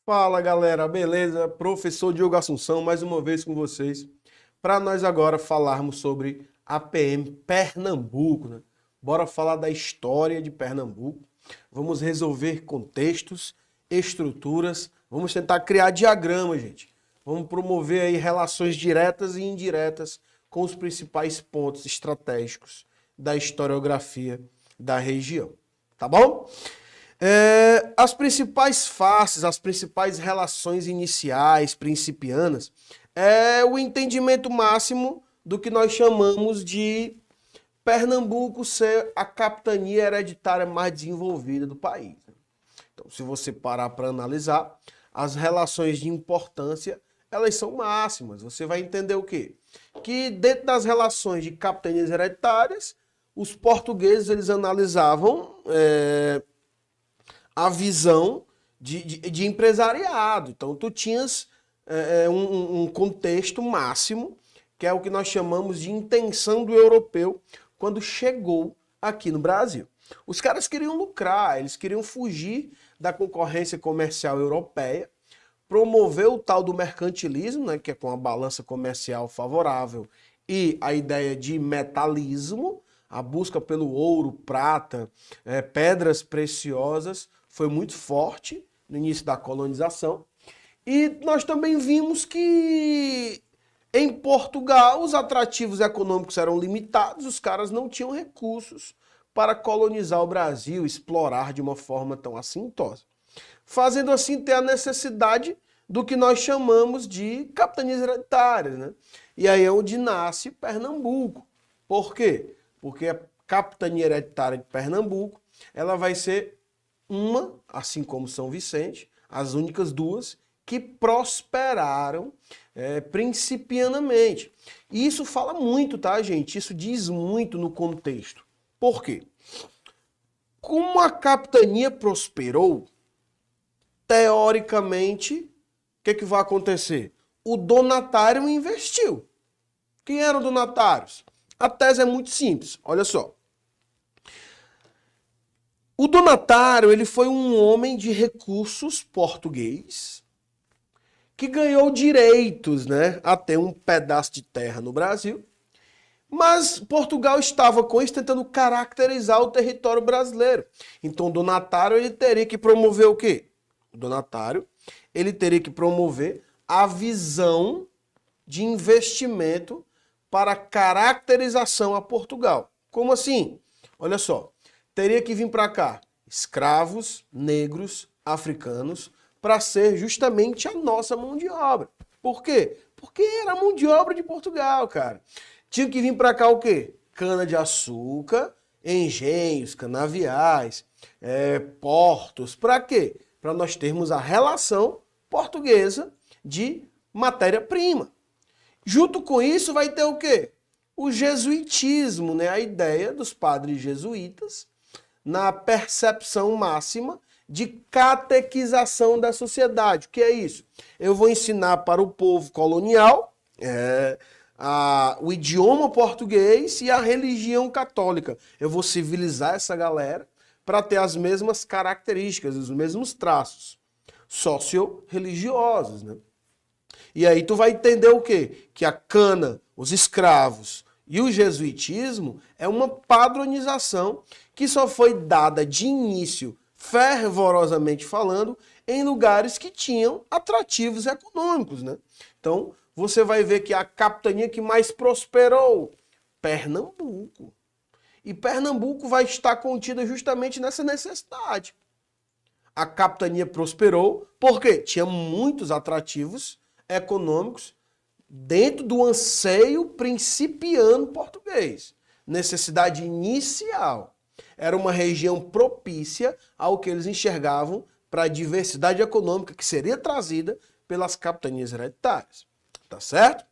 Fala galera, beleza? Professor Diogo Assunção, mais uma vez com vocês, para nós agora falarmos sobre a PM Pernambuco, né? Bora falar da história de Pernambuco, vamos resolver contextos, estruturas, vamos tentar criar diagrama, gente. Vamos promover aí relações diretas e indiretas com os principais pontos estratégicos da historiografia da região, tá bom? As principais faces, as principais relações iniciais, principianas, é o entendimento máximo do que nós chamamos de Pernambuco ser a capitania hereditária mais desenvolvida do país. Então, se você parar para analisar, as relações de importância, elas são máximas. Você vai entender o quê? Que dentro das relações de capitanias hereditárias, os portugueses eles analisavam a visão de empresariado. Então, tu tinhas um contexto máximo, que é o que nós chamamos de intenção do europeu quando chegou aqui no Brasil. Os caras queriam lucrar, eles queriam fugir da concorrência comercial europeia, promover o tal do mercantilismo, né, que é com a balança comercial favorável, e a ideia de metalismo, a busca pelo ouro, prata, pedras preciosas, foi muito forte no início da colonização. E nós também vimos que em Portugal os atrativos econômicos eram limitados, os caras não tinham recursos para colonizar o Brasil, explorar de uma forma tão assintosa. Fazendo assim ter a necessidade do que nós chamamos de capitanias hereditárias, né? E aí é onde nasce Pernambuco. Por quê? Porque a capitania hereditária de Pernambuco, ela vai ser uma, assim como São Vicente, as únicas duas que prosperaram principianamente. E isso fala muito, tá, gente? Isso diz muito no contexto. Por quê? Como a capitania prosperou, teoricamente, o que vai acontecer? O donatário investiu. Quem eram donatários? A tese é muito simples, olha só. O donatário, ele foi um homem de recursos português que ganhou direitos, né, a ter um pedaço de terra no Brasil, mas Portugal estava com isso tentando caracterizar o território brasileiro. Então o donatário ele teria que promover o quê? O donatário ele teria que promover a visão de investimento para caracterização a Portugal. Como assim? Olha só. Teria que vir para cá escravos, negros, africanos, para ser justamente a nossa mão de obra. Por quê? Porque era a mão de obra de Portugal, cara. Tinha que vir para cá o quê? Cana-de-açúcar, engenhos, canaviais, portos. Para quê? Para nós termos a relação portuguesa de matéria-prima. Junto com isso vai ter o quê? O jesuitismo, né? A ideia dos padres jesuítas na percepção máxima de catequização da sociedade. O que é isso? Eu vou ensinar para o povo colonial o idioma português e a religião católica. Eu vou civilizar essa galera para ter as mesmas características, os mesmos traços socio-religiosos, né? E aí tu vai entender o quê? Que a cana, os escravos e o jesuitismo é uma padronização que só foi dada de início, fervorosamente falando, em lugares que tinham atrativos econômicos, né? Então, você vai ver que a capitania que mais prosperou, Pernambuco. E Pernambuco vai estar contida justamente nessa necessidade. A capitania prosperou porque tinha muitos atrativos econômicos dentro do anseio principiano português. Necessidade inicial. Era uma região propícia ao que eles enxergavam para a diversidade econômica que seria trazida pelas capitanias hereditárias. Tá certo?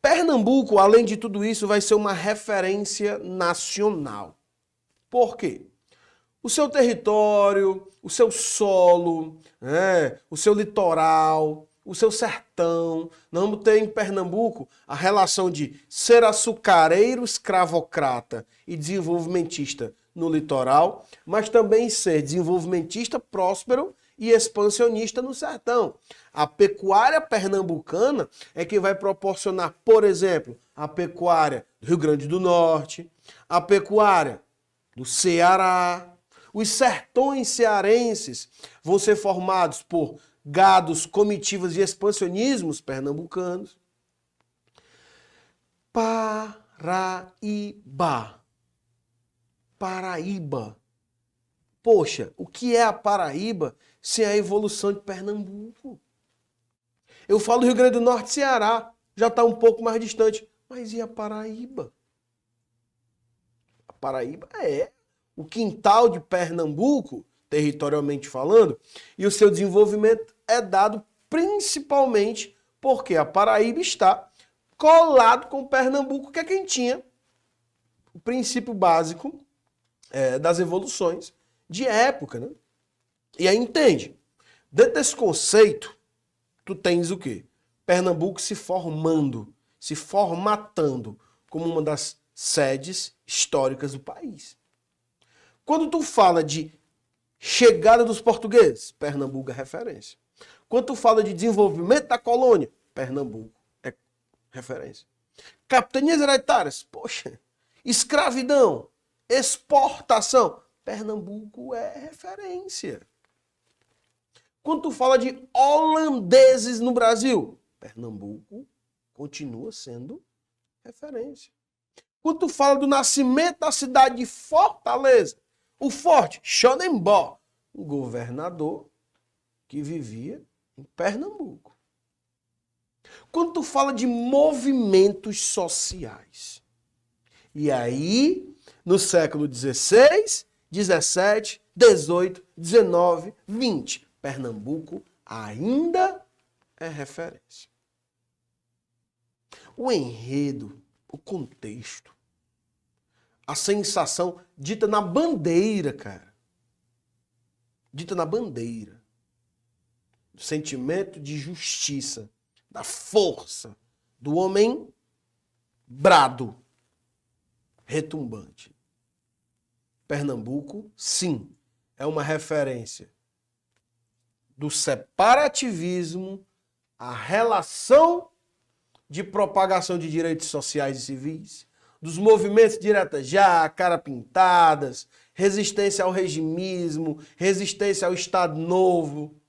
Pernambuco, além de tudo isso, vai ser uma referência nacional. Por quê? O seu território, o seu solo, o seu litoral, o seu sertão. Nós vamos ter em Pernambuco a relação de ser açucareiro, escravocrata e desenvolvimentista no litoral, mas também ser desenvolvimentista próspero e expansionista no sertão. A pecuária pernambucana é que vai proporcionar, por exemplo, a pecuária do Rio Grande do Norte, a pecuária do Ceará. Os sertões cearenses vão ser formados por gados, comitivas e expansionismos pernambucanos. Paraíba. Paraíba. Poxa, o que é a Paraíba sem a evolução de Pernambuco? Eu falo Rio Grande do Norte e Ceará, já está um pouco mais distante. Mas e a Paraíba? A Paraíba é o quintal de Pernambuco, territorialmente falando, e o seu desenvolvimento é dado principalmente porque a Paraíba está colado com Pernambuco, que é quem tinha o princípio básico das evoluções de época, né? E aí entende, dentro desse conceito, tu tens o quê? Pernambuco se formando, se formatando como uma das sedes históricas do país. Quando tu fala de chegada dos portugueses, Pernambuco é referência. Quando tu fala de desenvolvimento da colônia, Pernambuco é referência. Capitanias hereditárias, poxa, escravidão, exportação, Pernambuco é referência. Quando tu fala de holandeses no Brasil, Pernambuco continua sendo referência. Quando tu fala do nascimento da cidade de Fortaleza, o forte Xodembó, um governador que vivia em Pernambuco. Quando tu fala de movimentos sociais, e aí, no século XVI, XVII, XVIII, XIX, XX, Pernambuco ainda é referência. O enredo, o contexto, a sensação dita na bandeira, cara. Dita na bandeira. O sentimento de justiça, da força, do homem brado, retumbante. Pernambuco, sim, é uma referência do separativismo, a relação de propagação de direitos sociais e civis, dos movimentos direta já, cara pintadas, resistência ao regimismo, resistência ao Estado Novo,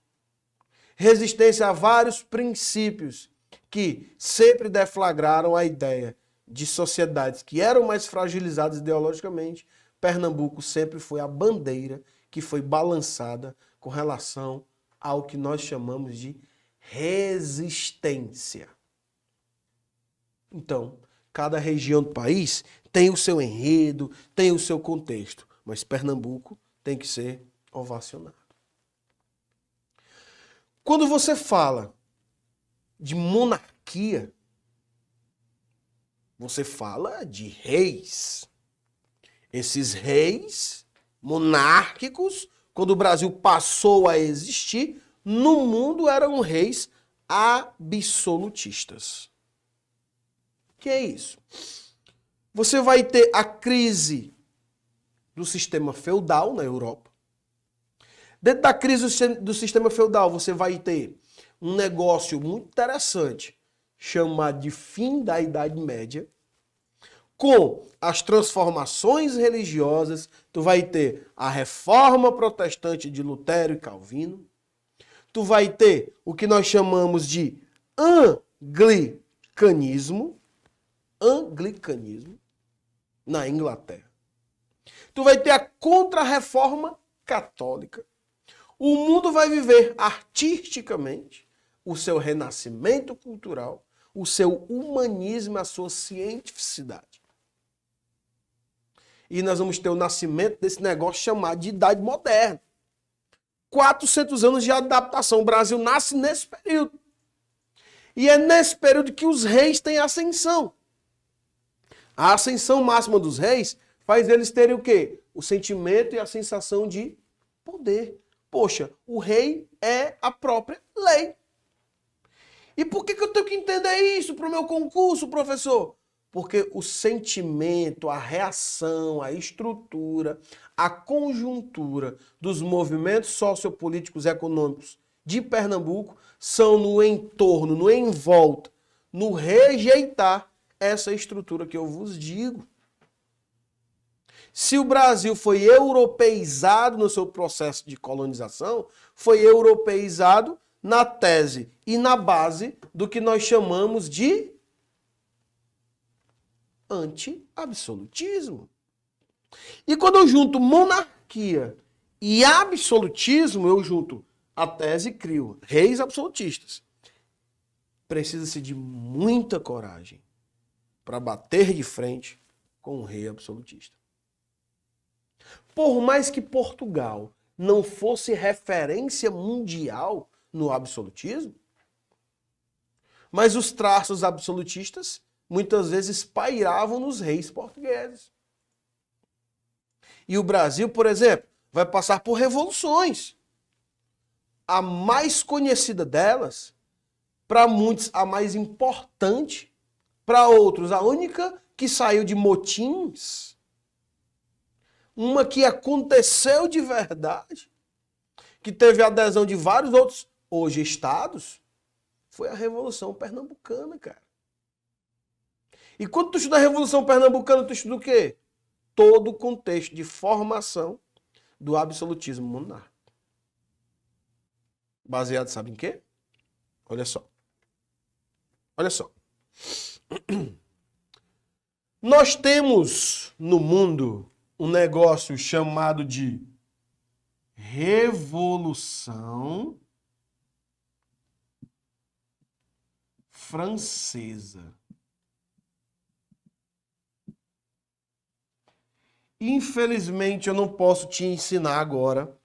resistência a vários princípios que sempre deflagraram a ideia de sociedades que eram mais fragilizadas ideologicamente. Pernambuco sempre foi a bandeira que foi balançada com relação ao que nós chamamos de resistência. Então, cada região do país tem o seu enredo, tem o seu contexto, mas Pernambuco tem que ser ovacionado. Quando você fala de monarquia, você fala de reis. Esses reis monárquicos, quando o Brasil passou a existir, no mundo eram reis absolutistas. O que é isso? Você vai ter a crise do sistema feudal na Europa. Dentro da crise do sistema feudal, você vai ter um negócio muito interessante, chamado de fim da Idade Média. Com as transformações religiosas, tu vai ter a reforma protestante de Lutero e Calvino. Tu vai ter o que nós chamamos de anglicanismo na Inglaterra. Tu vai ter a contra-reforma católica. O mundo vai viver artisticamente o seu renascimento cultural, o seu humanismo, a sua cientificidade. E nós vamos ter o nascimento desse negócio chamado de Idade Moderna. 400 anos de adaptação. O Brasil nasce nesse período. E é nesse período que os reis têm ascensão. A ascensão máxima dos reis faz eles terem o quê? O sentimento e a sensação de poder. Poxa, o rei é a própria lei. E por que eu tenho que entender isso para o meu concurso, professor? Porque o sentimento, a reação, a estrutura, a conjuntura dos movimentos sociopolíticos e econômicos de Pernambuco são no entorno, no envolta, no rejeitar essa estrutura que eu vos digo. Se o Brasil foi europeizado no seu processo de colonização, foi europeizado na tese e na base do que nós chamamos de anti-absolutismo. E quando eu junto monarquia e absolutismo, eu junto a tese e crio reis absolutistas. Precisa-se de muita coragem para bater de frente com um rei absolutista. Por mais que Portugal não fosse referência mundial no absolutismo, mas os traços absolutistas muitas vezes pairavam nos reis portugueses. E o Brasil, por exemplo, vai passar por revoluções. A mais conhecida delas, para muitos a mais importante, para outros a única que saiu de motins, uma que aconteceu de verdade, que teve adesão de vários outros, hoje, estados, foi a Revolução Pernambucana, cara. E quando tu estuda a Revolução Pernambucana, tu estuda o quê? Todo o contexto de formação do absolutismo monárquico. Baseado, sabe em quê? Olha só. Olha só. Nós temos no mundo um negócio chamado de Revolução Francesa. Infelizmente, eu não posso te ensinar agora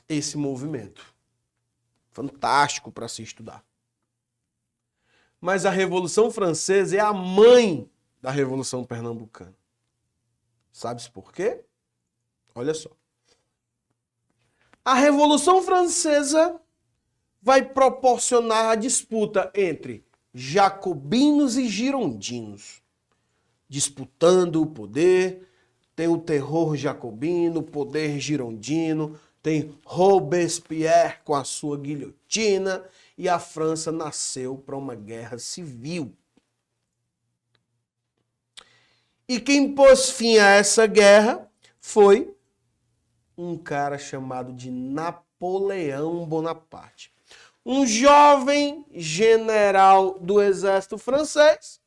esse movimento. Fantástico para se estudar. Mas a Revolução Francesa é a mãe da Revolução Pernambucana. Sabe-se por quê? Olha só. A Revolução Francesa vai proporcionar a disputa entre jacobinos e girondinos, disputando o poder. Tem o terror jacobino, o poder girondino, tem Robespierre com a sua guilhotina, e a França nasceu para uma guerra civil. E quem pôs fim a essa guerra foi um cara chamado de Napoleão Bonaparte. Um jovem general do exército francês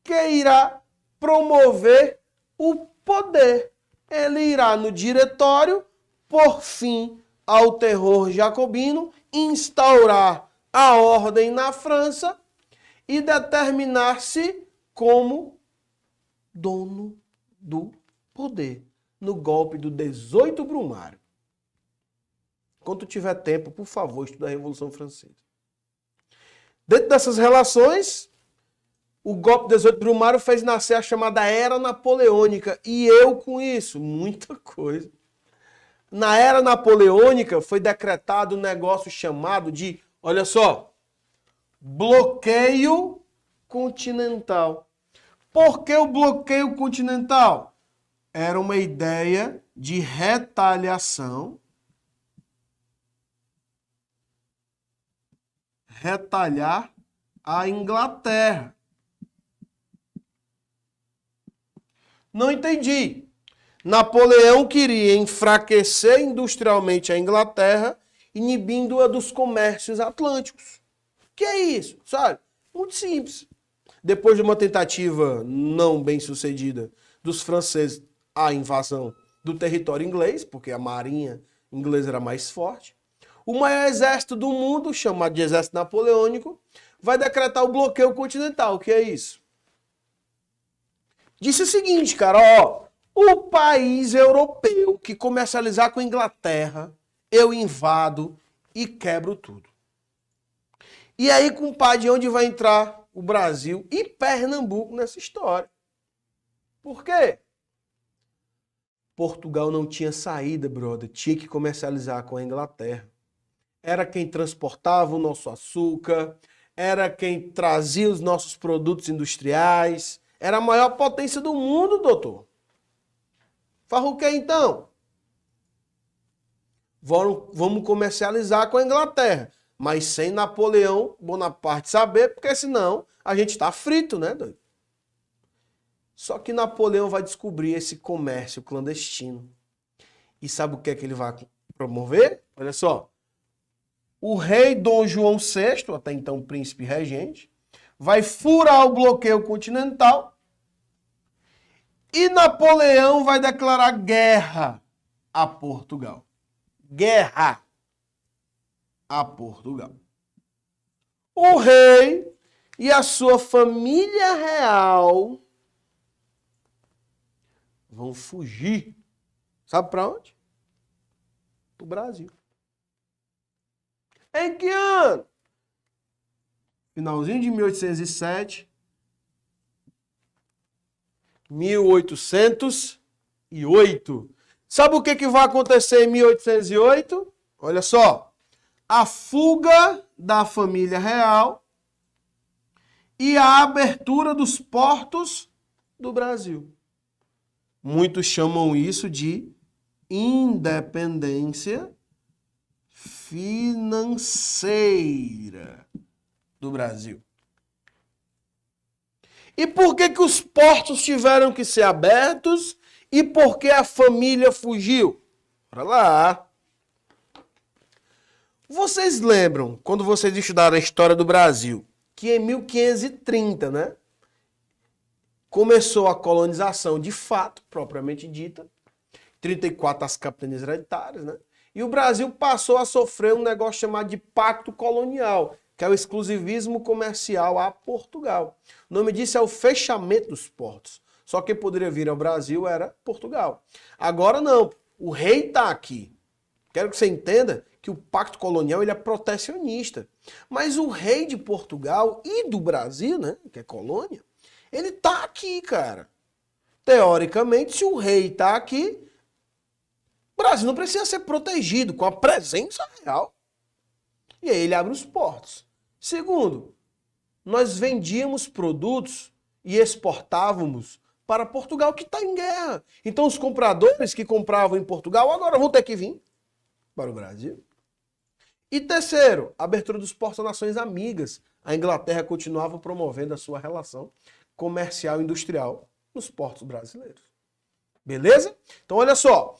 que irá promover o poder. Ele irá no diretório por fim ao terror jacobino, instaurar a ordem na França e determinar-se como dono do poder no golpe do 18 Brumário. Quando tiver tempo, por favor, estuda a Revolução Francesa. Dentro dessas relações, o golpe do 18 Brumário fez nascer a chamada Era Napoleônica. E eu com isso, muita coisa. Na Era Napoleônica foi decretado um negócio chamado de, olha só, bloqueio continental. Por que o bloqueio continental? Era uma ideia de retaliação, retalhar a Inglaterra. Não entendi. Napoleão queria enfraquecer industrialmente a Inglaterra, inibindo-a dos comércios atlânticos. Que é isso, sabe? Muito simples. Depois de uma tentativa não bem sucedida dos franceses à invasão do território inglês, porque a marinha inglesa era mais forte, o maior exército do mundo, chamado de Exército Napoleônico, vai decretar o bloqueio continental. O que é isso? Disse o seguinte, cara, ó, o país europeu que comercializar com a Inglaterra, eu invado e quebro tudo. E aí, compadre, onde vai entrar o Brasil e Pernambuco nessa história? Por quê? Portugal não tinha saída, brother. Tinha que comercializar com a Inglaterra. Era quem transportava o nosso açúcar, era quem trazia os nossos produtos industriais, Era a maior potência do mundo, doutor. Faz o que então? Vamos comercializar com a Inglaterra, mas sem Napoleão Bonaparte saber, porque senão a gente está frito, né, doido? Só que Napoleão vai descobrir esse comércio clandestino. E sabe o que é que ele vai promover? Olha só. O rei Dom João VI, até então príncipe regente, vai furar o bloqueio continental e Napoleão vai declarar guerra a Portugal. Guerra a Portugal. O rei e a sua família real vão fugir. Sabe para onde? Para o Brasil. Em que ano? Finalzinho de 1807. 1808. Sabe o que vai acontecer em 1808? Olha só. A fuga da família real e a abertura dos portos do Brasil. Muitos chamam isso de independência financeira do Brasil. E por que os portos tiveram que ser abertos e por que a família fugiu? Bora lá. Vocês lembram, quando vocês estudaram a história do Brasil, que em 1530, né, começou a colonização de fato, propriamente dita, 34 as capitanias hereditárias, né? E o Brasil passou a sofrer um negócio chamado de pacto colonial, que é o exclusivismo comercial a Portugal. O nome disso é o fechamento dos portos. Só quem poderia vir ao Brasil era Portugal. Agora não, o rei está aqui. Quero que você entenda que o pacto colonial ele é protecionista. Mas o rei de Portugal e do Brasil, né, que é colônia, ele está aqui, cara. Teoricamente, se o rei está aqui, o Brasil não precisa ser protegido com a presença real. E aí ele abre os portos. Segundo, nós vendíamos produtos e exportávamos para Portugal, que está em guerra. Então os compradores que compravam em Portugal agora vão ter que vir para o Brasil. E terceiro, abertura dos portos a nações amigas. A Inglaterra continuava promovendo a sua relação comercial e industrial nos portos brasileiros. Beleza? Então olha só.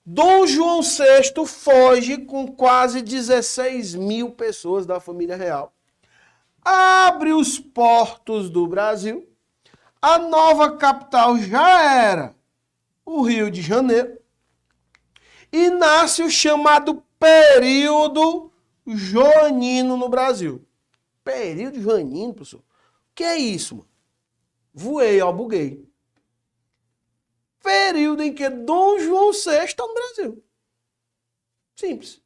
Dom João VI foge com quase 16 mil pessoas da família real. Abre os portos do Brasil. A nova capital já era o Rio de Janeiro. E nasce o chamado período joanino no Brasil. Período joanino, professor? O que é isso, mano? Voei, ó, buguei. Período em que Dom João VI está no Brasil. Simples.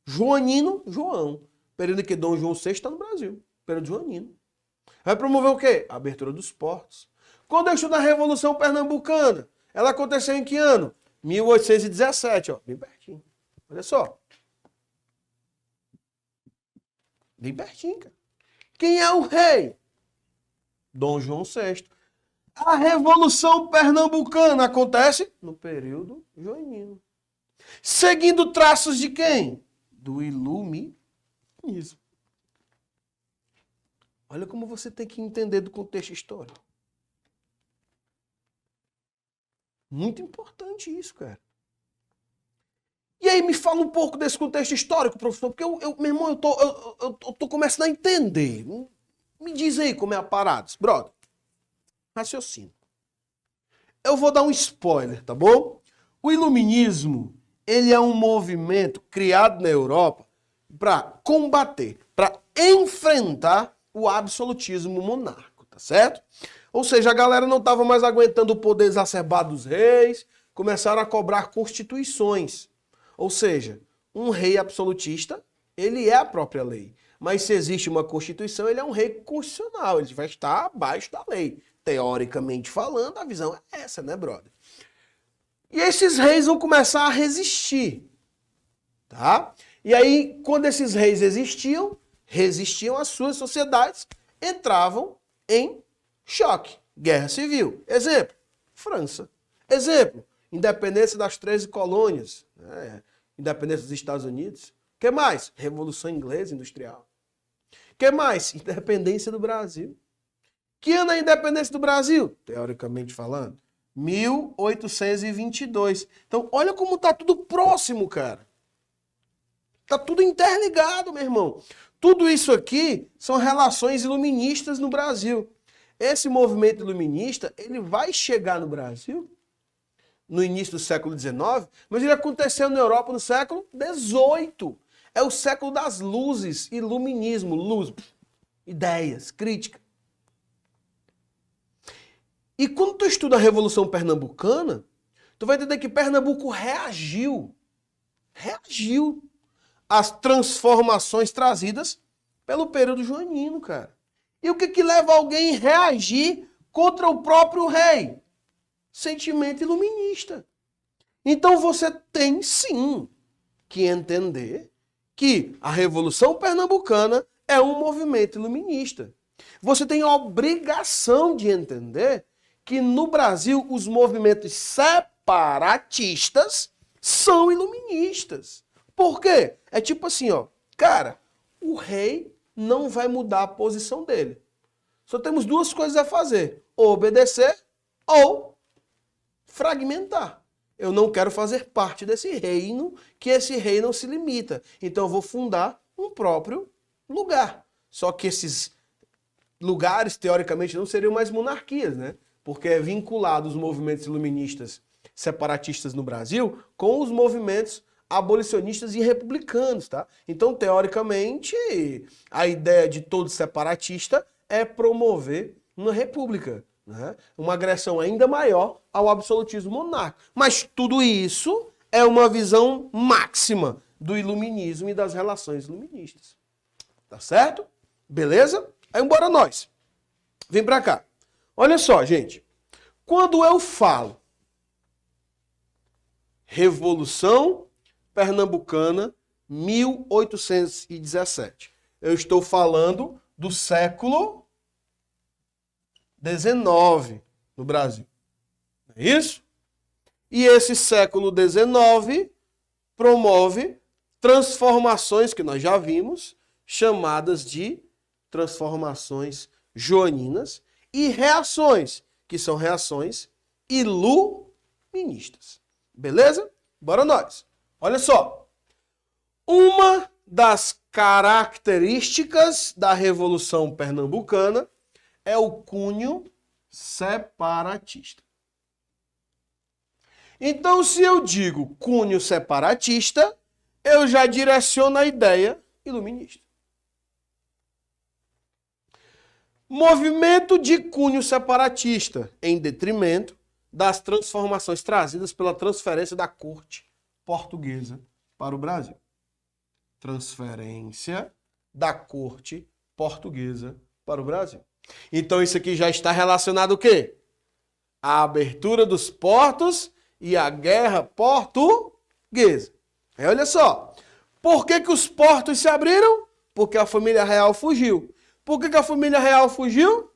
Joanino, João. Período em que Dom João VI está no Brasil. Período joanino. Vai promover o quê? A abertura dos portos. Quando eu estudo a Revolução Pernambucana, ela aconteceu em que ano? 1817, ó. Bem pertinho. Olha só. Bem pertinho, cara. Quem é o rei? Dom João VI. A Revolução Pernambucana acontece no período joanino. Seguindo traços de quem? Do iluminismo. Olha como você tem que entender do contexto histórico. Muito importante isso, cara. E aí me fala um pouco desse contexto histórico, professor, porque meu irmão, eu tô começando a entender. Me diz aí como é a parada, brother. Raciocínio. Eu vou dar um spoiler, tá bom? O iluminismo, ele é um movimento criado na Europa para combater, para enfrentar o absolutismo monárquico, tá certo? Ou seja, a galera não estava mais aguentando o poder exacerbado dos reis, começaram a cobrar constituições. Ou seja, um rei absolutista, ele é a própria lei. Mas se existe uma constituição, ele é um rei constitucional, ele vai estar abaixo da lei. Teoricamente falando, a visão é essa, né, brother? E esses reis vão começar a resistir, tá? E aí, quando esses reis resistiam as suas sociedades entravam em choque. Guerra Civil. Exemplo, França. Exemplo, independência das 13 colônias. Independência dos Estados Unidos. O que mais? Revolução Inglesa Industrial. O que mais? Independência do Brasil. Que ano é a independência do Brasil? Teoricamente falando, 1822. Então, olha como está tudo próximo, cara. Está tudo interligado, meu irmão. Tudo isso aqui são relações iluministas no Brasil. Esse movimento iluminista, ele vai chegar no Brasil no início do século XIX, mas ele aconteceu na Europa no século XVIII. É o século das luzes, iluminismo, luz, ideias, crítica. E quando tu estuda a Revolução Pernambucana, tu vai entender que Pernambuco reagiu às transformações trazidas pelo período joanino, cara. E o que leva alguém a reagir contra o próprio rei? Sentimento iluminista. Então você tem sim que entender que a Revolução Pernambucana é um movimento iluminista. Você tem a obrigação de entender que no Brasil os movimentos separatistas são iluministas. Por quê? É tipo assim, ó, cara, o rei não vai mudar a posição dele. Só temos duas coisas a fazer, ou obedecer ou fragmentar. Eu não quero fazer parte desse reino, que esse reino se limita. Então eu vou fundar um próprio lugar. Só que esses lugares, teoricamente, não seriam mais monarquias, né? Porque é vinculado os movimentos iluministas separatistas no Brasil com os movimentos abolicionistas e republicanos, tá? Então, teoricamente, a ideia de todo separatista é promover uma república, né? Uma agressão ainda maior ao absolutismo monárquico. Mas tudo isso é uma visão máxima do iluminismo e das relações iluministas. Tá certo? Beleza? Aí, embora nós. Vem pra cá. Olha só, gente. Quando eu falo Revolução Pernambucana, 1817, eu estou falando do século XIX no Brasil. Não é isso? E esse século XIX promove transformações que nós já vimos, chamadas de transformações joaninas, e reações, que são reações iluministas. Beleza? Bora nós. Olha só. Uma das características da Revolução Pernambucana é o cunho separatista. Então, se eu digo cunho separatista, eu já direciono a ideia iluminista. Movimento de cunho separatista, em detrimento das transformações trazidas pela transferência da corte portuguesa para o Brasil. Transferência da corte portuguesa para o Brasil. Então isso aqui já está relacionado o quê? A abertura dos portos e a guerra portuguesa. Aí olha só, por que os portos se abriram? Porque a família real fugiu. Por que a família real fugiu?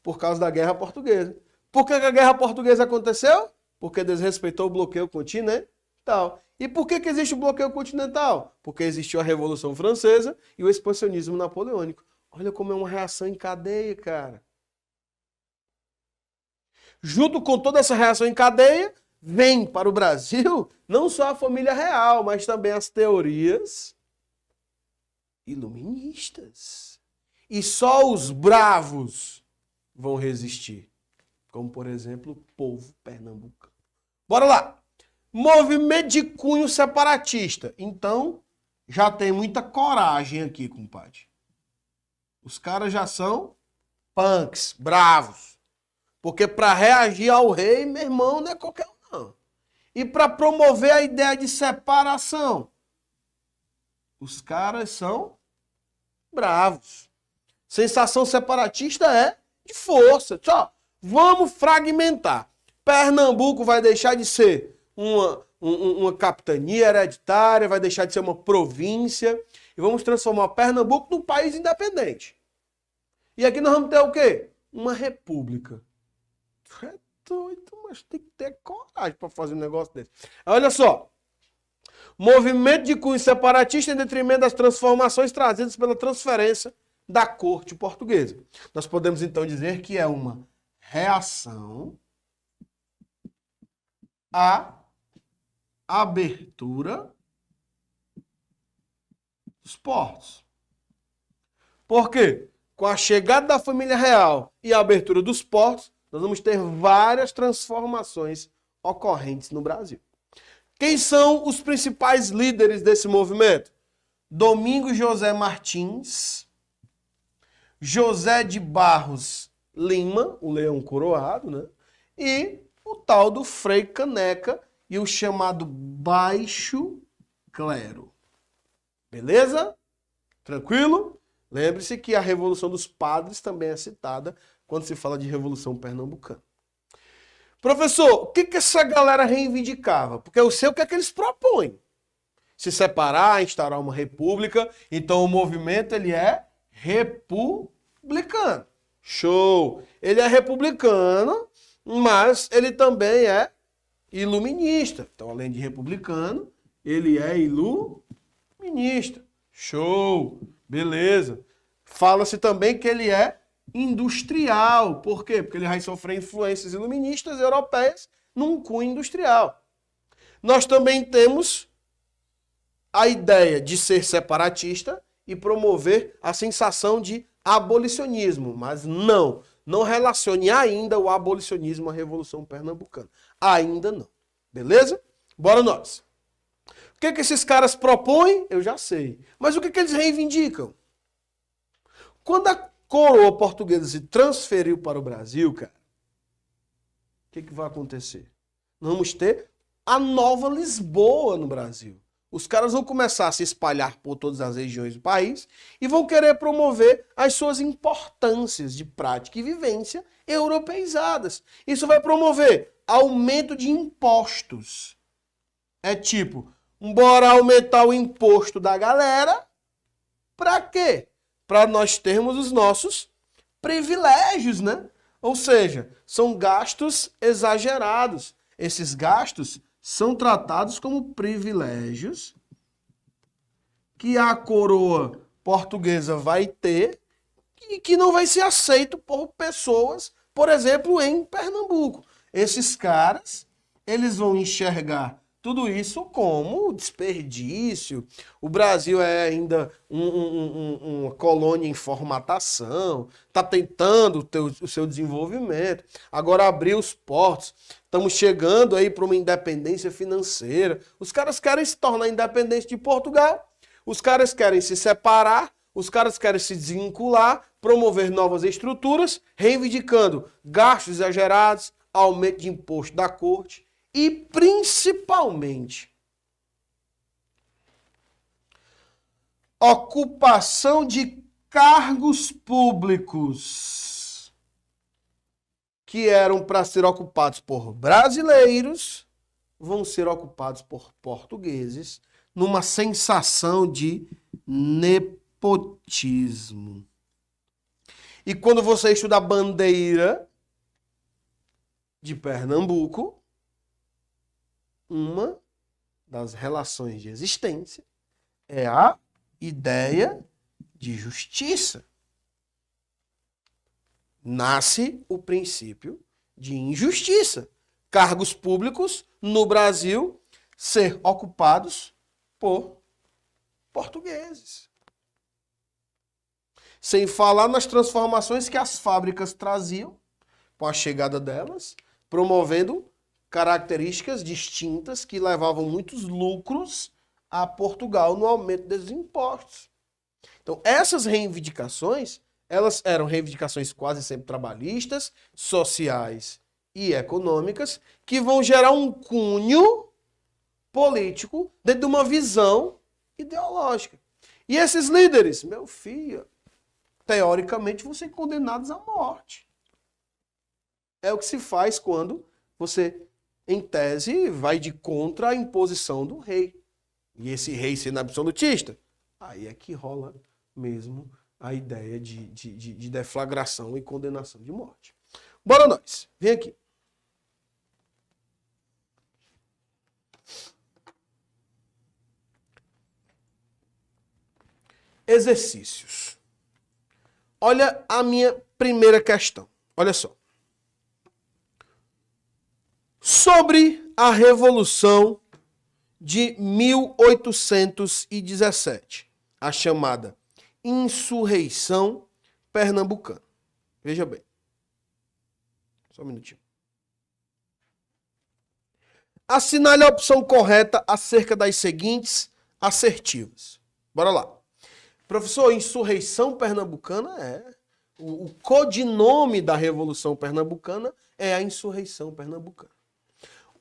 Por causa da guerra portuguesa. Por que a guerra portuguesa aconteceu? Porque desrespeitou o bloqueio continental. E por que existe o bloqueio continental? Porque existiu a Revolução Francesa e o expansionismo napoleônico. Olha como é uma reação em cadeia, cara. Junto com toda essa reação em cadeia, vem para o Brasil não só a família real, mas também as teorias iluministas. E só os bravos vão resistir. Como, por exemplo, o povo pernambucano. Bora lá. Movimento de cunho separatista. Então, já tem muita coragem aqui, compadre. Os caras já são punks, bravos. Porque para reagir ao rei, meu irmão, não é qualquer um, não. E para promover a ideia de separação, os caras são bravos. Sensação separatista é de força. Só, vamos fragmentar. Pernambuco vai deixar de ser uma capitania hereditária, vai deixar de ser uma província, e vamos transformar Pernambuco num país independente. E aqui nós vamos ter o quê? Uma república. É doido, mas tem que ter coragem para fazer um negócio desse. Olha só. Movimento de cunho separatista em detrimento das transformações trazidas pela transferência da corte portuguesa. Nós podemos então dizer que é uma reação à abertura dos portos. Por quê? Com a chegada da família real e a abertura dos portos, nós vamos ter várias transformações ocorrentes no Brasil. Quem são os principais líderes desse movimento? Domingos José Martins, José de Barros Lima, o leão coroado, né? E o tal do Frei Caneca e o chamado Baixo Clero. Beleza? Tranquilo? Lembre-se que a Revolução dos Padres também é citada quando se fala de Revolução Pernambucana. Professor, o que essa galera reivindicava? Porque eu sei o que é que eles propõem. Se separar, instaurar uma república. Então o movimento ele é republicano. Show! Ele é republicano, mas ele também é iluminista. Então, além de republicano, ele é iluminista. Show! Beleza. Fala-se também que ele é industrial. Por quê? Porque ele vai sofrer influências iluministas europeias num cunho industrial. Nós também temos a ideia de ser separatista e promover a sensação de abolicionismo. Mas não relacione ainda o abolicionismo à Revolução Pernambucana. Ainda não. Beleza? Bora nós. O que esses caras propõem? Eu já sei. Mas o que eles reivindicam? Quando a coroa portuguesa se transferiu para o Brasil, cara, o que vai acontecer? Nós vamos ter a nova Lisboa no Brasil. Os caras vão começar a se espalhar por todas as regiões do país e vão querer promover as suas importâncias de prática e vivência europeizadas. Isso vai promover aumento de impostos. É tipo, bora aumentar o imposto da galera. Para quê? Para nós termos os nossos privilégios, né? Ou seja, são gastos exagerados. Esses gastos são tratados como privilégios que a coroa portuguesa vai ter e que não vai ser aceito por pessoas, por exemplo, em Pernambuco. Esses caras, eles vão enxergar tudo isso como desperdício. O Brasil é ainda uma colônia em formatação, está tentando o seu desenvolvimento. Agora abrir os portos, estamos chegando aí para uma independência financeira. Os caras querem se tornar independentes de Portugal, os caras querem se separar, os caras querem se desvincular, promover novas estruturas, reivindicando gastos exagerados, aumento de imposto da corte, e, principalmente, ocupação de cargos públicos que eram para ser ocupados por brasileiros, vão ser ocupados por portugueses, numa sensação de nepotismo. E quando você estuda a bandeira de Pernambuco, uma das relações de existência é a ideia de justiça. Nasce o princípio de injustiça. Cargos públicos no Brasil ser ocupados por portugueses. Sem falar nas transformações que as fábricas traziam com a chegada delas, promovendo características distintas que levavam muitos lucros a Portugal no aumento desses impostos. Então, essas reivindicações, elas eram reivindicações quase sempre trabalhistas, sociais e econômicas, que vão gerar um cunho político dentro de uma visão ideológica. E esses líderes, meu filho, teoricamente vão ser condenados à morte. É o que se faz quando você, em tese, vai de contra a imposição do rei. E esse rei sendo absolutista, aí é que rola mesmo a ideia de deflagração e condenação de morte. Bora nós, vem aqui. Exercícios. Olha a minha primeira questão. Olha só. Sobre a Revolução de 1817, a chamada Insurreição Pernambucana. Veja bem. Só um minutinho. Assinale a opção correta acerca das seguintes assertivas. Bora lá. Professor, Insurreição Pernambucana é... O codinome da Revolução Pernambucana é a Insurreição Pernambucana.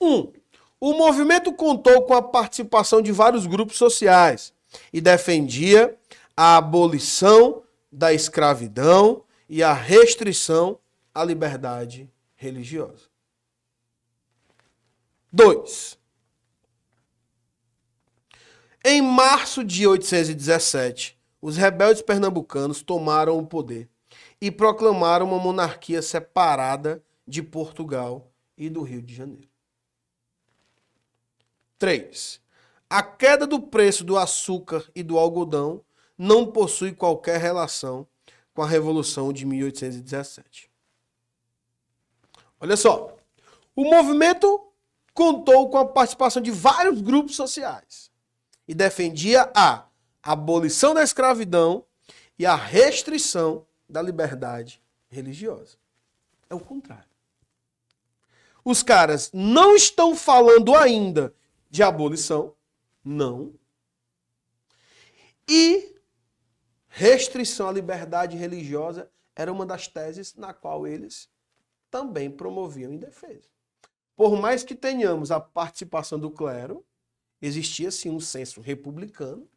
1. O movimento contou com a participação de vários grupos sociais e defendia a abolição da escravidão e a restrição à liberdade religiosa. 2. Em março de 1817, os rebeldes pernambucanos tomaram o poder e proclamaram uma monarquia separada de Portugal e do Rio de Janeiro. 3. A queda do preço do açúcar e do algodão não possui qualquer relação com a Revolução de 1817. Olha só, o movimento contou com a participação de vários grupos sociais e defendia a abolição da escravidão e a restrição da liberdade religiosa. É o contrário. Os caras não estão falando ainda de abolição, não. E restrição à liberdade religiosa era uma das teses na qual eles também promoviam em defesa. Por mais que tenhamos a participação do clero, existia sim um senso republicano,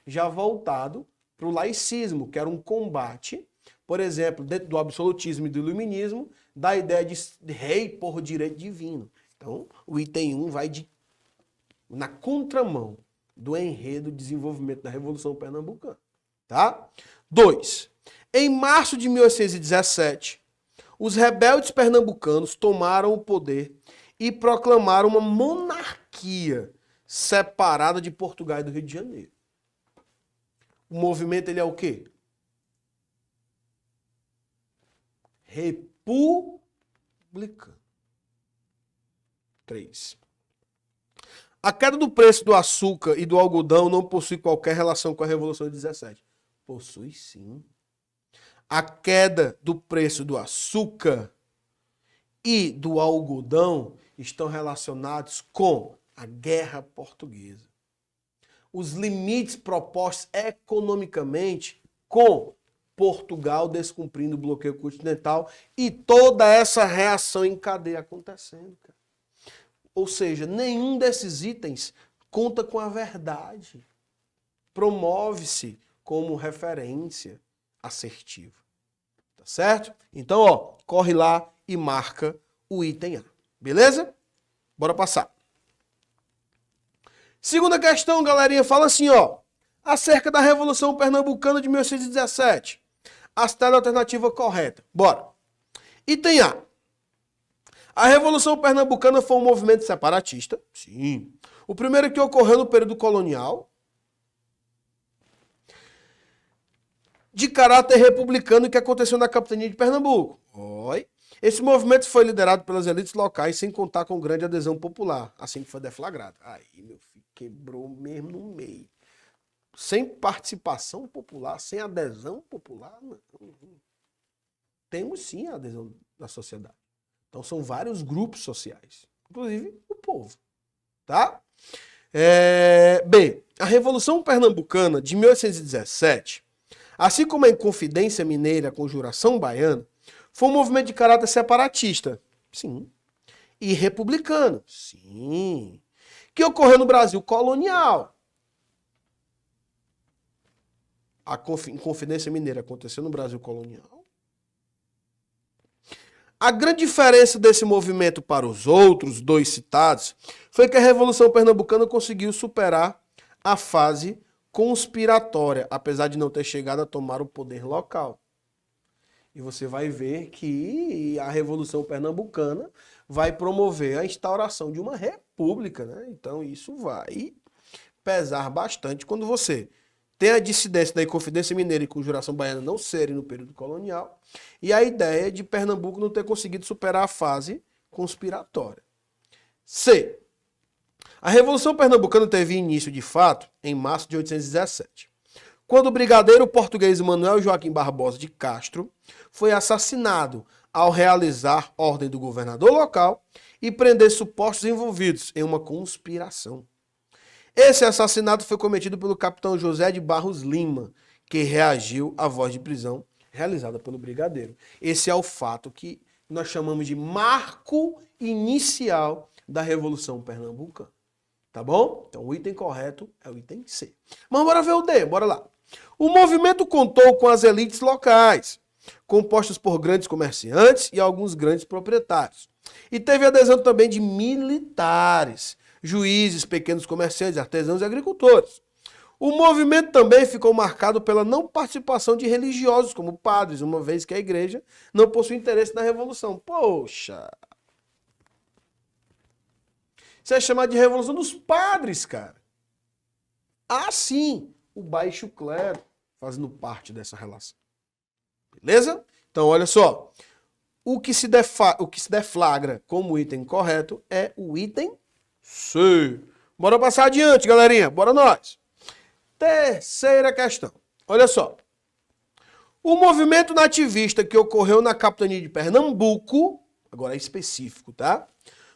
já voltado para o laicismo, que era um combate, por exemplo, dentro do absolutismo e do iluminismo, da ideia de rei por direito divino. Então, o item 1 vai na contramão do enredo de desenvolvimento da Revolução Pernambucana. Tá? 2. Em março de 1817, os rebeldes pernambucanos tomaram o poder e proclamaram uma monarquia separada de Portugal e do Rio de Janeiro. O movimento ele é o quê? Republicano. 3. A queda do preço do açúcar e do algodão não possui qualquer relação com a Revolução de 17. Possui sim. A queda do preço do açúcar e do algodão estão relacionados com a Guerra Portuguesa. Os limites propostos economicamente com Portugal descumprindo o bloqueio continental e toda essa reação em cadeia acontecendo, cara. Ou seja, nenhum desses itens conta com a verdade. Promove-se como referência assertiva. Tá certo? Então, ó, corre lá e marca o item A. Beleza? Bora passar. Segunda questão, galerinha, fala assim, ó. Acerca da Revolução Pernambucana de 1817. A cidade alternativa correta. Bora. Item A. A Revolução Pernambucana foi um movimento separatista. Sim. O primeiro que ocorreu no período colonial. De caráter republicano que aconteceu na capitania de Pernambuco. Oi. Esse movimento foi liderado pelas elites locais sem contar com grande adesão popular, assim que foi deflagrado. Aí, meu filho, quebrou mesmo no meio. Sem participação popular, sem adesão popular, não. Temos sim a adesão da sociedade. Então são vários grupos sociais, inclusive o povo. Tá? B. A Revolução Pernambucana de 1817, assim como a Inconfidência Mineira e a Conjuração Baiana, foi um movimento de caráter separatista, sim, e republicano, sim, que ocorreu no Brasil colonial. A Inconfidência Mineira aconteceu no Brasil colonial. A grande diferença desse movimento para os outros dois citados foi que a Revolução Pernambucana conseguiu superar a fase conspiratória, apesar de não ter chegado a tomar o poder local. E você vai ver que a Revolução Pernambucana vai promover a instauração de uma república, né? Então isso vai pesar bastante quando você Tem a dissidência da Inconfidência Mineira e Conjuração Baiana não serem no período colonial. E a ideia de Pernambuco não ter conseguido superar a fase conspiratória. C. A Revolução Pernambucana teve início de fato em março de 1817, quando o brigadeiro português Manuel Joaquim Barbosa de Castro foi assassinado ao realizar ordem do governador local e prender supostos envolvidos em uma conspiração. Esse assassinato foi cometido pelo capitão José de Barros Lima, que reagiu à voz de prisão realizada pelo brigadeiro. Esse é o fato que nós chamamos de marco inicial da Revolução Pernambucana. Tá bom? Então o item correto é o item C. Mas bora ver o D, bora lá. O movimento contou com as elites locais, compostas por grandes comerciantes e alguns grandes proprietários. E teve adesão também de militares, juízes, pequenos comerciantes, artesãos e agricultores. O movimento também ficou marcado pela não participação de religiosos, como padres, uma vez que a igreja não possui interesse na revolução. Poxa! Isso é chamado de revolução dos padres, cara. Ah, sim, o baixo clero fazendo parte dessa relação. Beleza? Então, olha só. O que se deflagra como item correto é o item C. Bora passar adiante, galerinha. Bora nós. Terceira questão. Olha só. O movimento nativista que ocorreu na capitania de Pernambuco, agora é específico, tá?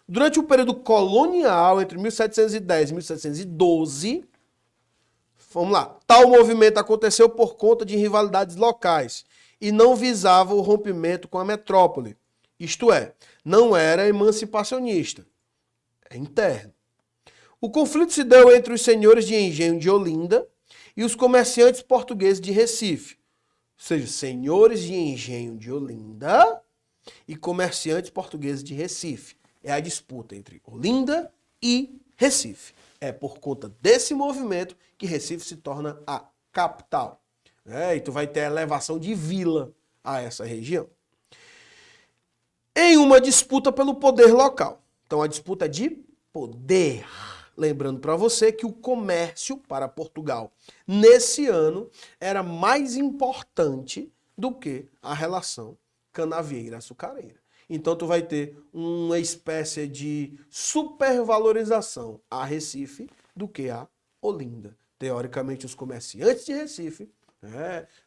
Durante o período colonial, entre 1710 e 1712, vamos lá, tal movimento aconteceu por conta de rivalidades locais e não visava o rompimento com a metrópole. Isto é, não era emancipacionista. É interno. O conflito se deu entre os senhores de engenho de Olinda e os comerciantes portugueses de Recife. Ou seja, senhores de engenho de Olinda e comerciantes portugueses de Recife. É a disputa entre Olinda e Recife. É por conta desse movimento que Recife se torna a capital. E tu vai ter a elevação de vila a essa região. Em uma disputa pelo poder local. Então a disputa é de poder. Lembrando para você que o comércio para Portugal nesse ano era mais importante do que a relação canavieira-açucareira. Então tu vai ter uma espécie de supervalorização a Recife do que a Olinda. Teoricamente, os comerciantes de Recife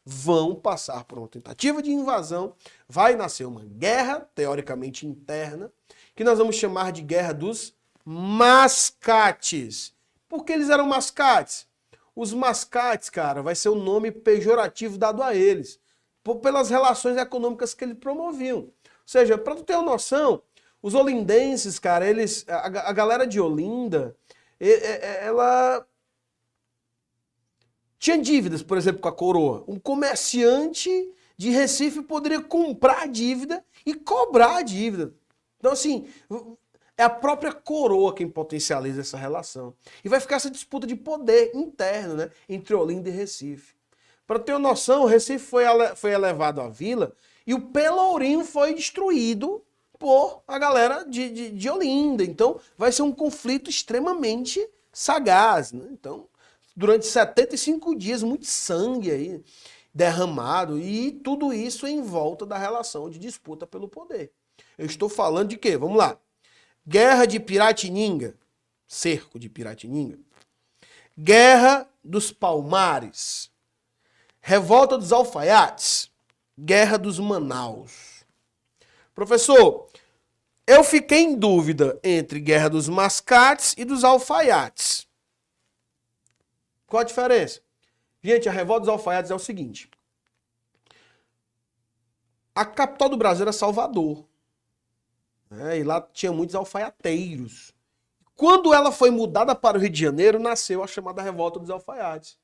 vão passar por uma tentativa de invasão, vai nascer uma guerra, teoricamente interna, que nós vamos chamar de Guerra dos Mascates. Por que eles eram mascates? Os mascates, cara, vai ser o nome pejorativo dado a eles, pelas relações econômicas que eles promoviam. Ou seja, para tu ter uma noção, os olindenses, cara, a galera de Olinda, ela tinha dívidas, por exemplo, com a coroa. Um comerciante de Recife poderia comprar a dívida e cobrar a dívida. Então, assim, é a própria coroa quem potencializa essa relação. E vai ficar essa disputa de poder interno, né, entre Olinda e Recife. Para ter uma noção, o Recife foi elevado à vila e o Pelourinho foi destruído por a galera de Olinda. Então, vai ser um conflito extremamente sagaz, né? Então, durante 75 dias, muito sangue aí derramado e tudo isso em volta da relação de disputa pelo poder. Eu estou falando de quê? Vamos lá. Guerra de Piratininga, cerco de Piratininga. Guerra dos Palmares. Revolta dos Alfaiates. Guerra dos Manaus. Professor, eu fiquei em dúvida entre Guerra dos Mascates e dos Alfaiates. Qual a diferença? Gente, a Revolta dos Alfaiates é o seguinte. A capital do Brasil era Salvador. E lá tinha muitos alfaiateiros. Quando ela foi mudada para o Rio de Janeiro, nasceu a chamada Revolta dos Alfaiates.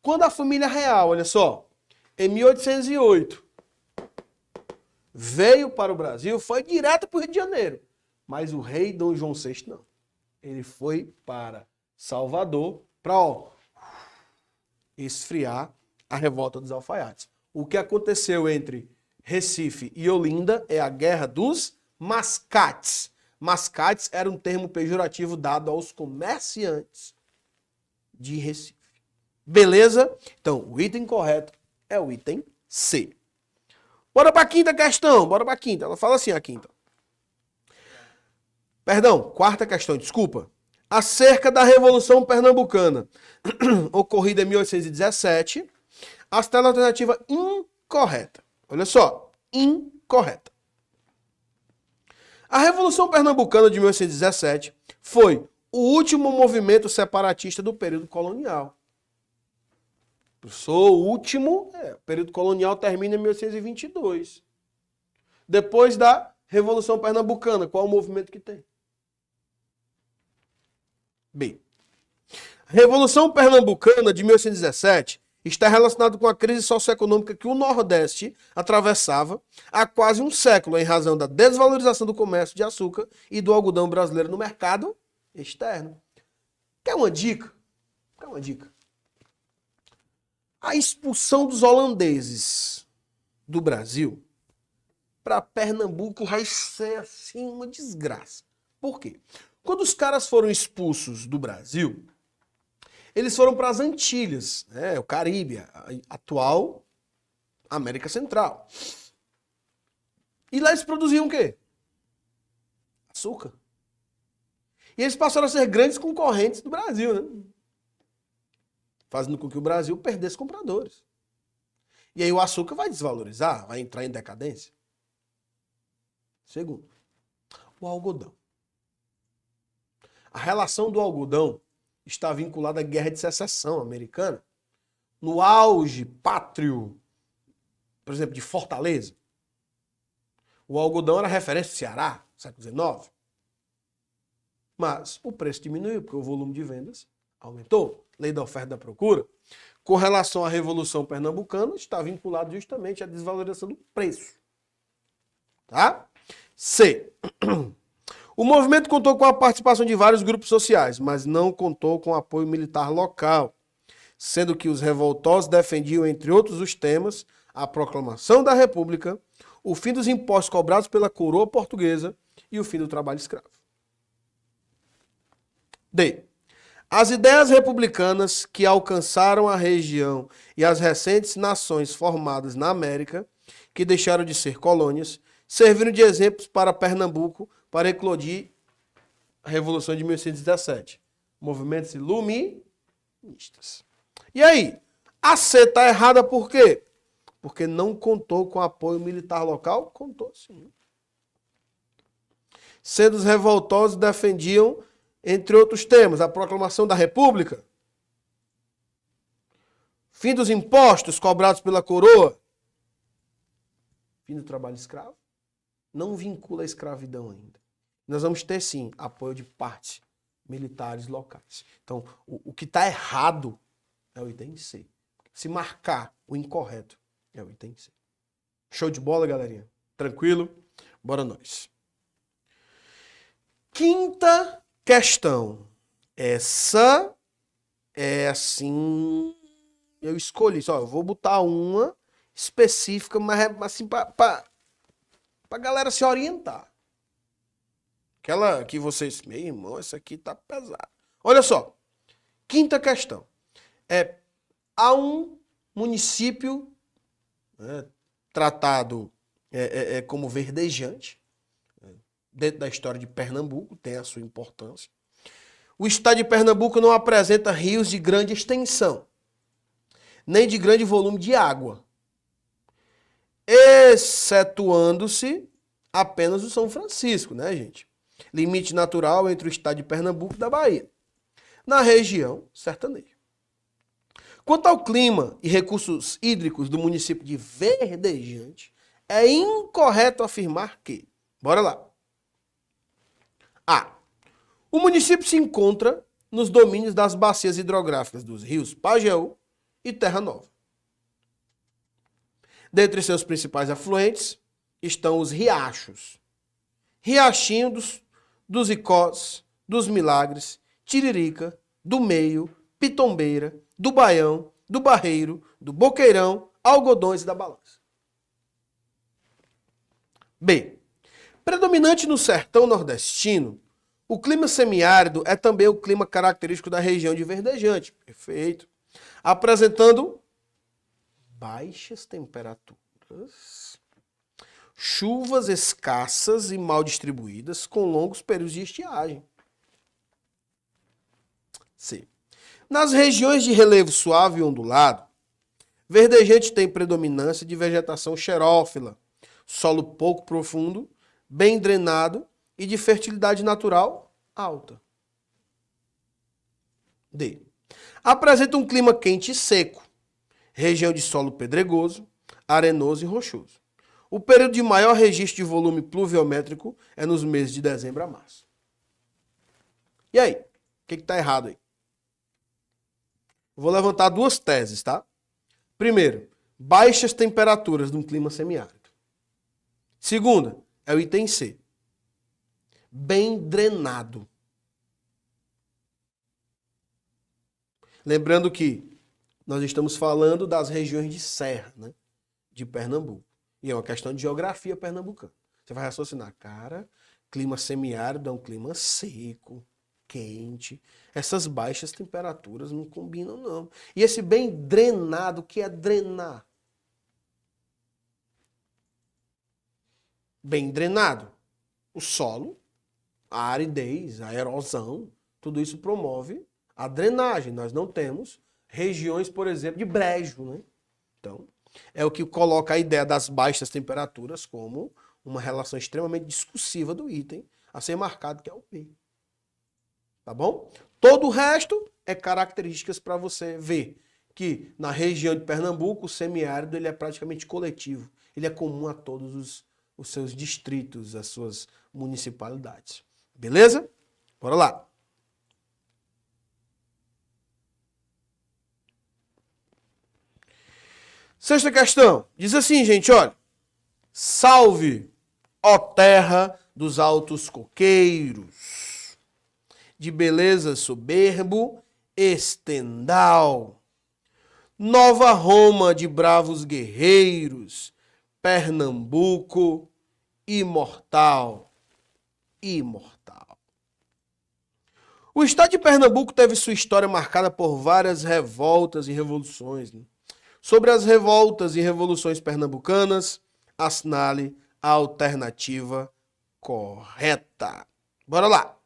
Quando a família real, olha só, em 1808, veio para o Brasil, foi direto para o Rio de Janeiro. Mas o rei Dom João VI não. Ele foi para Salvador para esfriar a Revolta dos Alfaiates. O que aconteceu entre Recife e Olinda é a Guerra dos Mascates. Mascates era um termo pejorativo dado aos comerciantes de Recife. Beleza? Então, o item correto é o item C. Bora para a quinta questão. Bora para a quinta. Ela fala assim, a quinta. Perdão, quarta questão, desculpa. Acerca da Revolução Pernambucana, ocorrida em 1817, a alternativa incorreta. Olha só, incorreta. A Revolução Pernambucana de 1817 foi o último movimento separatista do período colonial. Professor, o último, o período colonial termina em 1822. Depois da Revolução Pernambucana, qual é o movimento que tem? B. A Revolução Pernambucana de 1817 está relacionada com a crise socioeconômica que o Nordeste atravessava há quase um século em razão da desvalorização do comércio de açúcar e do algodão brasileiro no mercado externo. Quer uma dica? Quer uma dica? A expulsão dos holandeses do Brasil para Pernambuco vai ser assim uma desgraça. Por quê? Quando os caras foram expulsos do Brasil, eles foram para as Antilhas, né, o Caribe, a atual América Central. E lá eles produziam o quê? Açúcar. E eles passaram a ser grandes concorrentes do Brasil, né? Fazendo com que o Brasil perdesse compradores. E aí o açúcar vai desvalorizar, vai entrar em decadência. Segundo, o algodão. A relação do algodão está vinculada à Guerra de Secessão americana. No auge pátrio, por exemplo, de Fortaleza, o algodão era referência do Ceará, século XIX. Mas o preço diminuiu, porque o volume de vendas aumentou. Lei da oferta e da procura. Com relação à Revolução Pernambucana, está vinculado justamente à desvalorização do preço. Tá? C. O movimento contou com a participação de vários grupos sociais, mas não contou com apoio militar local, sendo que os revoltosos defendiam, entre outros os temas, a proclamação da República, o fim dos impostos cobrados pela coroa portuguesa e o fim do trabalho escravo. D. As ideias republicanas que alcançaram a região e as recentes nações formadas na América, que deixaram de ser colônias, serviram de exemplos para Pernambuco para eclodir a Revolução de 1817. Movimentos iluministas. E aí? A C está errada por quê? Porque não contou com apoio militar local? Contou sim. Sendo os revoltosos defendiam, entre outros temas, a proclamação da República, fim dos impostos cobrados pela coroa, fim do trabalho escravo, não vincula a escravidão ainda. Nós vamos ter, sim, apoio de partes militares locais. Então, o que está errado é o item C. Se marcar o incorreto, é o item C. Show de bola, galerinha? Tranquilo? Bora nós. Quinta questão. Essa é assim... Eu escolhi. Só, eu vou botar uma específica, mas assim, para a galera se orientar. Aquela que vocês... Meu irmão, essa aqui tá pesada. Olha só. Quinta questão. Há um município tratado como verdejante, dentro da história de Pernambuco, tem a sua importância. O estado de Pernambuco não apresenta rios de grande extensão, nem de grande volume de água, excetuando-se apenas o São Francisco, né, gente? Limite natural entre o estado de Pernambuco e da Bahia, na região sertaneja. Quanto ao clima e recursos hídricos do município de Verdejante, é incorreto afirmar que... Bora lá. A. O município se encontra nos domínios das bacias hidrográficas dos rios Pajeú e Terra Nova. Dentre seus principais afluentes estão os riachos. Riachinho dos Icós, dos Milagres, Tiririca, do Meio, Pitombeira, do Baião, do Barreiro, do Boqueirão, Algodões e da Balança. B. Predominante no sertão nordestino, o clima semiárido é também o clima característico da região de Verdejante. Perfeito. apresentando baixas temperaturas, chuvas escassas e mal distribuídas, com longos períodos de estiagem. C. Nas regiões de relevo suave e ondulado, verdejante tem predominância de vegetação xerófila, solo pouco profundo, bem drenado e de fertilidade natural alta. D. Apresenta um clima quente e seco, região de solo pedregoso, arenoso e rochoso. O período de maior registro de volume pluviométrico é nos meses de dezembro a março. E aí? O que está errado aí? Vou levantar duas teses, tá? Primeiro, baixas temperaturas num clima semiárido. Segunda, é o item C. Bem drenado. Lembrando que nós estamos falando das regiões de serra, né, de Pernambuco. E é uma questão de geografia pernambucana. Você vai raciocinar, cara, clima semiárido é um clima seco, quente. Essas baixas temperaturas não combinam, não. E esse bem drenado, o que é drenar? Bem drenado. O solo, a aridez, a erosão, tudo isso promove a drenagem. Nós não temos regiões, por exemplo, de brejo, né? Então, é o que coloca a ideia das baixas temperaturas como uma relação extremamente discursiva do item a ser marcado, que é o P. Tá bom? Todo o resto é características para você ver que na região de Pernambuco o semiárido ele é praticamente coletivo. Ele é comum a todos os seus distritos, as suas municipalidades. Beleza? Bora lá. Sexta questão. Diz assim, gente, olha. Salve, ó terra dos altos coqueiros, de beleza soberbo, estendal. Nova Roma de bravos guerreiros, Pernambuco, imortal. Imortal. O estado de Pernambuco teve sua história marcada por várias revoltas e revoluções, né? Sobre as revoltas e revoluções pernambucanas, assinale a alternativa correta. Bora lá.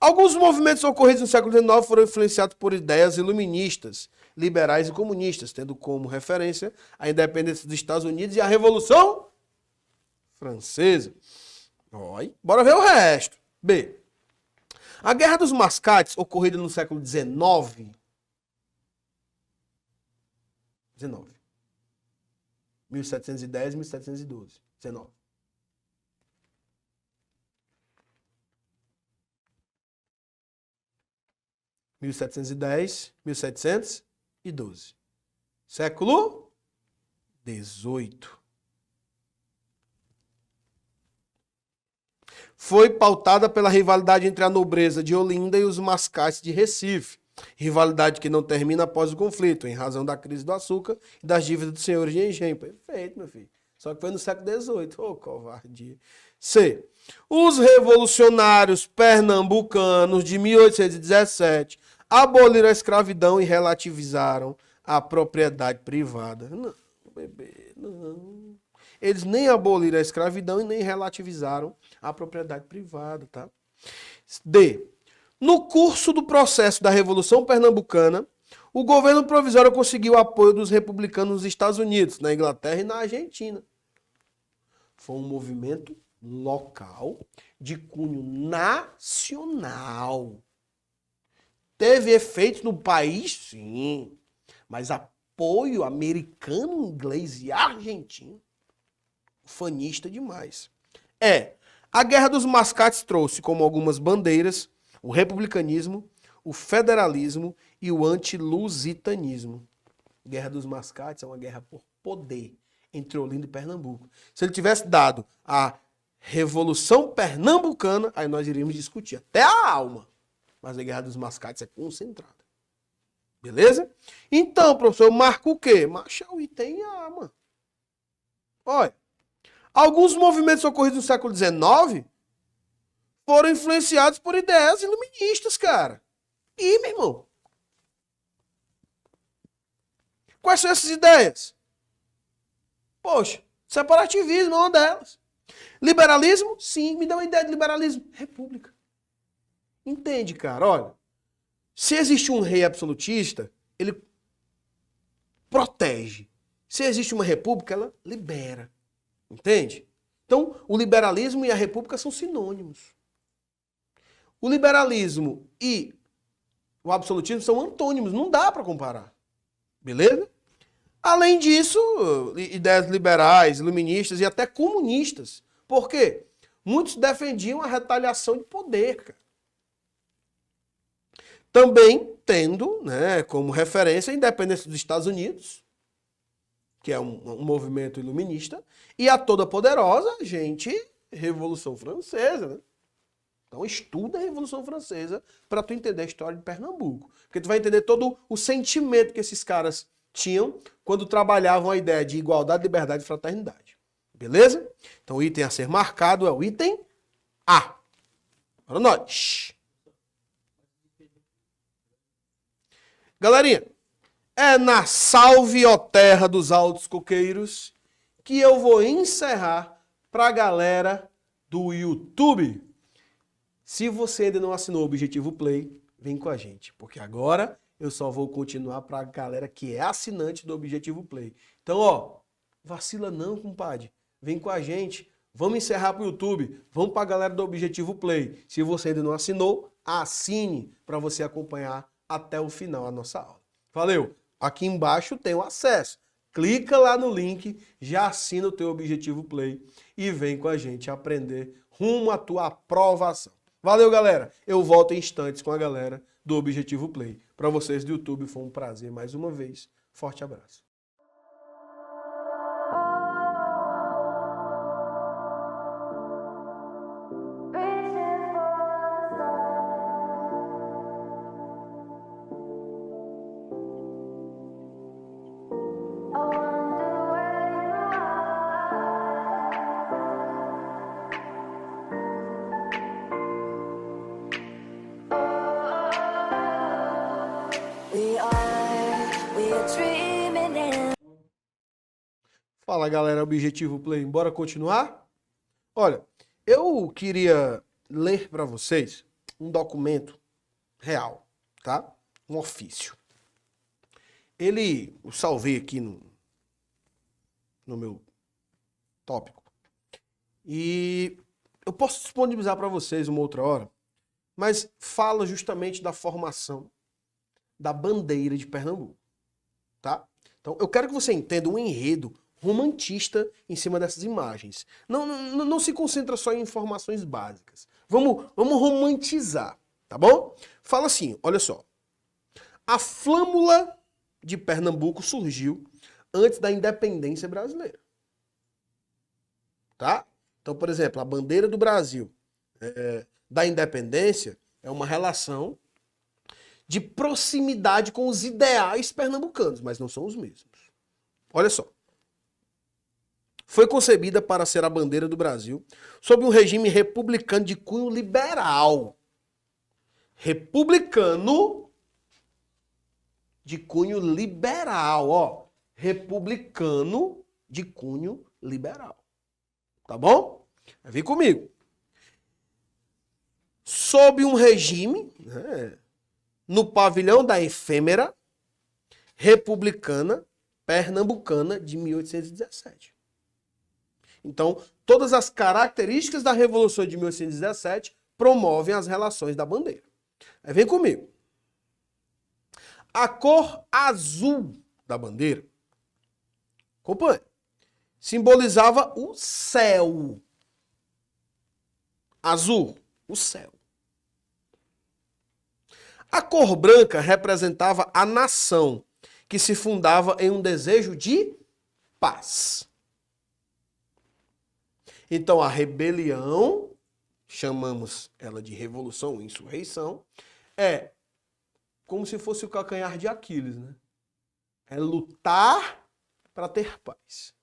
Alguns movimentos ocorridos no século XIX foram influenciados por ideias iluministas, liberais e comunistas, tendo como referência a independência dos Estados Unidos e a Revolução Francesa. Oi. Bora ver o resto. B. A Guerra dos Mascates, ocorrida no século XIX, 1710, 1712. 19. (1710, 1712). Século XVIII. Foi pautada pela rivalidade entre a nobreza de Olinda e os mascates de Recife. Rivalidade que não termina após o conflito, em razão da crise do açúcar e das dívidas dos senhores de engenho. Perfeito, meu filho. Só que foi no século XVIII. Ô, covardia. C. Os revolucionários pernambucanos de 1817 aboliram a escravidão e relativizaram a propriedade privada. Não, bebê, não. Eles nem aboliram a escravidão e nem relativizaram a propriedade privada, tá? D. No curso do processo da Revolução Pernambucana, o governo provisório conseguiu o apoio dos republicanos nos Estados Unidos, na Inglaterra e na Argentina. Foi um movimento local de cunho nacional. Teve efeitos no país, sim, mas apoio americano, inglês e argentino, fanista demais. A Guerra dos Mascates trouxe como algumas bandeiras o republicanismo, o federalismo e o antilusitanismo. Guerra dos Mascates é uma guerra por poder entre Olinda e Pernambuco. Se ele tivesse dado a Revolução Pernambucana, aí nós iríamos discutir até a alma. Mas a Guerra dos Mascates é concentrada. Beleza? Então, professor, eu marco o quê? Marcha o item A, mano. Olha, alguns movimentos ocorridos no século XIX foram influenciados por ideias iluministas, cara. E, meu irmão, Quais são essas ideias? Poxa, separativismo é uma delas. Liberalismo? Sim, me dá uma ideia de liberalismo. República. Entende, cara? Olha, se existe um rei absolutista, ele protege. Se existe uma república, ela libera. Entende? Então, o liberalismo e a república são sinônimos. O liberalismo e o absolutismo são antônimos, não dá para comparar. Beleza? Além disso, ideias liberais, iluministas e até comunistas. Por quê? Muitos defendiam a retaliação de poder, cara. Também tendo, né, como referência a independência dos Estados Unidos, que é um movimento iluminista, e a toda poderosa, gente, Revolução Francesa, né? Então estuda a Revolução Francesa para tu entender a história de Pernambuco. Porque tu vai entender todo o sentimento que esses caras tinham quando trabalhavam a ideia de igualdade, liberdade e fraternidade. Beleza? Então o item a ser marcado é o item A. Para nós. Galerinha, é na Salve, ó Terra dos Altos Coqueiros que eu vou encerrar para a galera do YouTube. Se você ainda não assinou o Objetivo Play, vem com a gente, porque agora eu só vou continuar para a galera que é assinante do Objetivo Play. Então, ó, vacila não, compadre. Vem com a gente. Vamos encerrar para o YouTube. Vamos para a galera do Objetivo Play. Se você ainda não assinou, assine para você acompanhar até o final a nossa aula. Valeu! Aqui embaixo tem o acesso. Clica lá no link, já assina o teu Objetivo Play e vem com a gente aprender rumo à tua aprovação. Valeu, galera! Eu volto em instantes com a galera do Objetivo Play. Para vocês do YouTube foi um prazer mais uma vez. Forte abraço. Fala, galera, Objetivo Play, bora continuar? Olha, eu queria ler para vocês um documento real, tá? Um ofício. Eu salvei aqui no meu tópico. E eu posso disponibilizar para vocês uma outra hora, mas fala justamente da formação da bandeira de Pernambuco, tá? Então, eu quero que você entenda um enredo romantista em cima dessas imagens. Não se concentra só em informações básicas. Vamos romantizar, tá bom? Fala assim, olha só. A flâmula de Pernambuco surgiu antes da independência brasileira. Tá? Então, por exemplo, a bandeira do Brasil da independência é uma relação de proximidade com os ideais pernambucanos, mas não são os mesmos. Olha só. Foi concebida para ser a bandeira do Brasil sob um regime republicano de cunho liberal. Republicano de cunho liberal, ó. Republicano de cunho liberal. Tá bom? Vem comigo. Sob um regime, né, no pavilhão da efêmera republicana pernambucana de 1817. Então, todas as características da Revolução de 1817 promovem as relações da bandeira. Aí vem comigo. A cor azul da bandeira, acompanha, simbolizava o céu. Azul, o céu. A cor branca representava a nação, que se fundava em um desejo de paz. Então, a rebelião, chamamos ela de revolução ou insurreição, é como se fosse o calcanhar de Aquiles, né? É lutar para ter paz.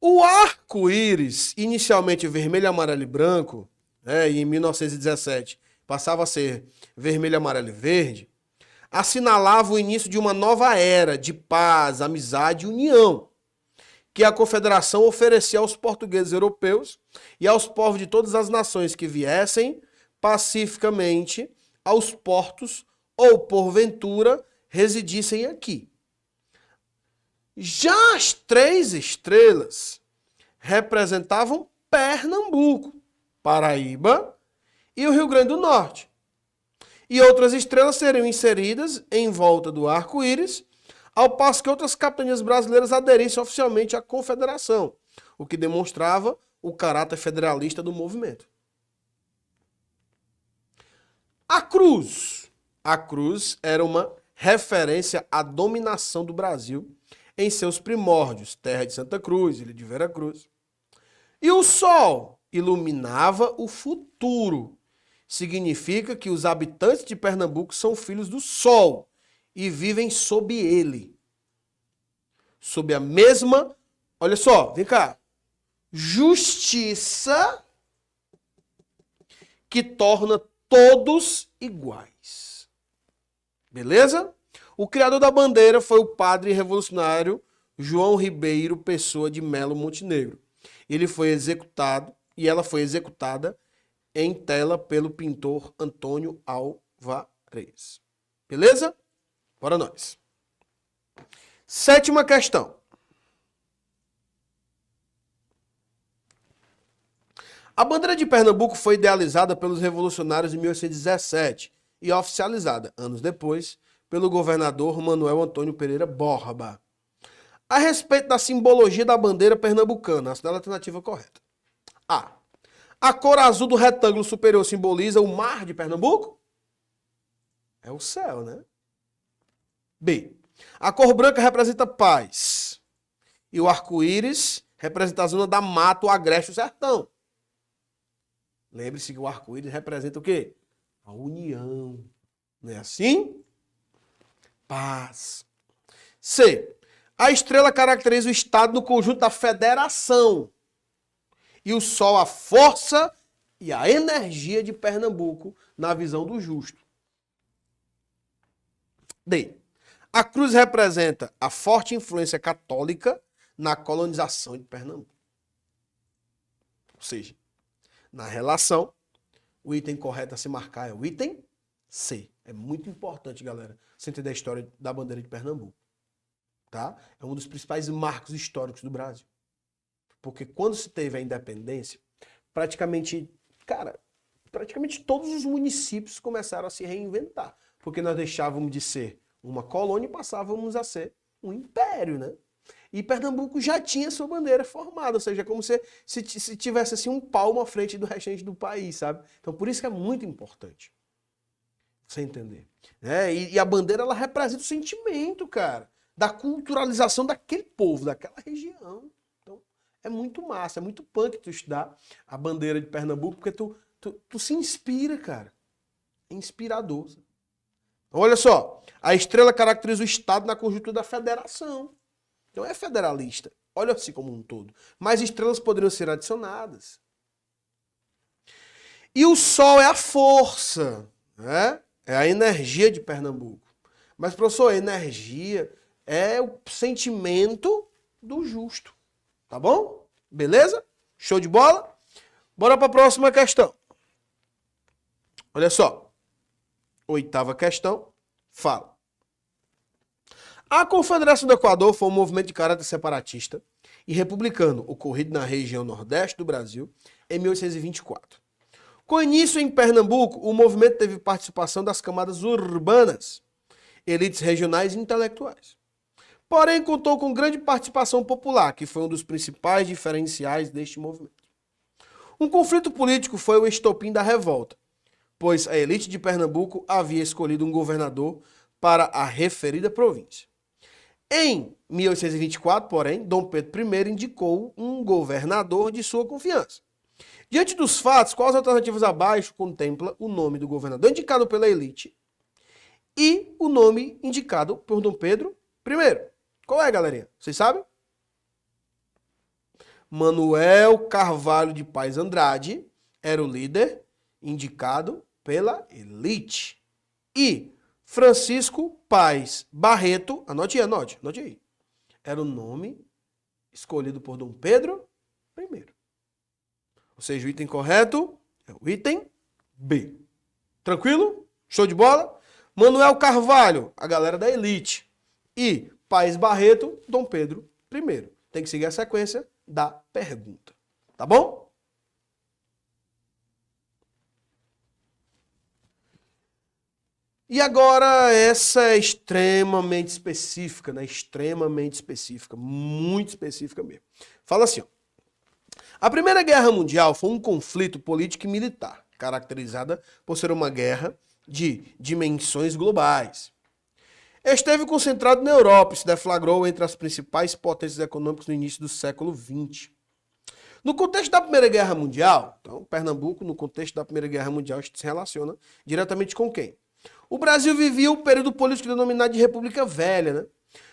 O arco-íris, inicialmente vermelho, amarelo e branco, e em 1917 passava a ser vermelho, amarelo e verde, assinalava o início de uma nova era de paz, amizade e união, que a Confederação oferecia aos portugueses europeus e aos povos de todas as nações que viessem pacificamente aos portos ou, porventura, residissem aqui. Já as 3 estrelas representavam Pernambuco, Paraíba e o Rio Grande do Norte. E outras estrelas seriam inseridas em volta do arco-íris, ao passo que outras capitanias brasileiras aderissem oficialmente à Confederação, o que demonstrava o caráter federalista do movimento. A cruz. A cruz era uma referência à dominação do Brasil em seus primórdios, terra de Santa Cruz, ilha de Vera Cruz. E o sol iluminava o futuro. Significa que os habitantes de Pernambuco são filhos do sol e vivem sob ele. Sob a mesma, olha só, vem cá, justiça que torna todos iguais. Beleza? O criador da bandeira foi o padre revolucionário João Ribeiro Pessoa de Melo Montenegro. Ele foi executado, e ela foi executada em tela pelo pintor Antônio Alvarez. Beleza? Bora nós. 7ª questão. A bandeira de Pernambuco foi idealizada pelos revolucionários em 1817 e oficializada, anos depois, pelo governador Manuel Antônio Pereira Borba. A respeito da simbologia da bandeira pernambucana, a alternativa correta. A. A cor azul do retângulo superior simboliza o mar de Pernambuco? É o céu, né? B. A cor branca representa paz. E o arco-íris representa a zona da mata, o agreste, o sertão. Lembre-se que o arco-íris representa o quê? A união. Não é assim? Paz. C. A estrela caracteriza o estado no conjunto da federação. E o sol a força e a energia de Pernambuco na visão do justo. D. A cruz representa a forte influência católica na colonização de Pernambuco. Ou seja, na relação, o item correto a se marcar é o item C. É muito importante, galera, você entender a história da bandeira de Pernambuco. Tá? É um dos principais marcos históricos do Brasil. Porque quando se teve a independência, praticamente todos os municípios começaram a se reinventar. Porque nós deixávamos de ser uma colônia e passávamos a ser um império, né? E Pernambuco já tinha sua bandeira formada, ou seja, como se tivesse assim um palmo à frente do restante do país, sabe? Então por isso que é muito importante você entender. E a bandeira, ela representa o sentimento, cara, da culturalização daquele povo, daquela região. Então é muito massa, é muito punk tu estudar a bandeira de Pernambuco, porque tu se inspira, cara. É inspirador. Olha só, a estrela caracteriza o Estado na conjuntura da federação. Então é federalista. Olha-se como um todo. Mas estrelas poderiam ser adicionadas. E o sol é a força, né? É a energia de Pernambuco. Mas, professor, a energia é o sentimento do justo. Tá bom? Beleza? Show de bola? Bora para a próxima questão. Olha só. 8ª questão. Fala. A Confederação do Equador foi um movimento de caráter separatista e republicano ocorrido na região nordeste do Brasil em 1824. Com início em Pernambuco, o movimento teve participação das camadas urbanas, elites regionais e intelectuais. Porém, contou com grande participação popular, que foi um dos principais diferenciais deste movimento. Um conflito político foi o estopim da revolta, pois a elite de Pernambuco havia escolhido um governador para a referida província. Em 1824, porém, Dom Pedro I indicou um governador de sua confiança. Diante dos fatos, quais alternativas abaixo contempla o nome do governador indicado pela elite e o nome indicado por Dom Pedro I? Qual é, galerinha? Vocês sabem? Manuel Carvalho de Paz Andrade era o líder indicado pela elite. E Francisco Paes Barreto, anote aí. Era o nome escolhido por Dom Pedro I. Ou seja, o item correto é o item B. Tranquilo? Show de bola? Manuel Carvalho, a galera da elite. E Paes Barreto, Dom Pedro I. Tem que seguir a sequência da pergunta. Tá bom? E agora, essa é extremamente específica, né? Extremamente específica, muito específica mesmo. Fala assim, ó. A Primeira Guerra Mundial foi um conflito político e militar, caracterizada por ser uma guerra de dimensões globais. Esteve concentrado na Europa e se deflagrou entre as principais potências econômicas no início do século XX. No contexto da Primeira Guerra Mundial, então, Pernambuco, no contexto da Primeira Guerra Mundial, se relaciona diretamente com quem? O Brasil vivia o período político denominado de República Velha, né?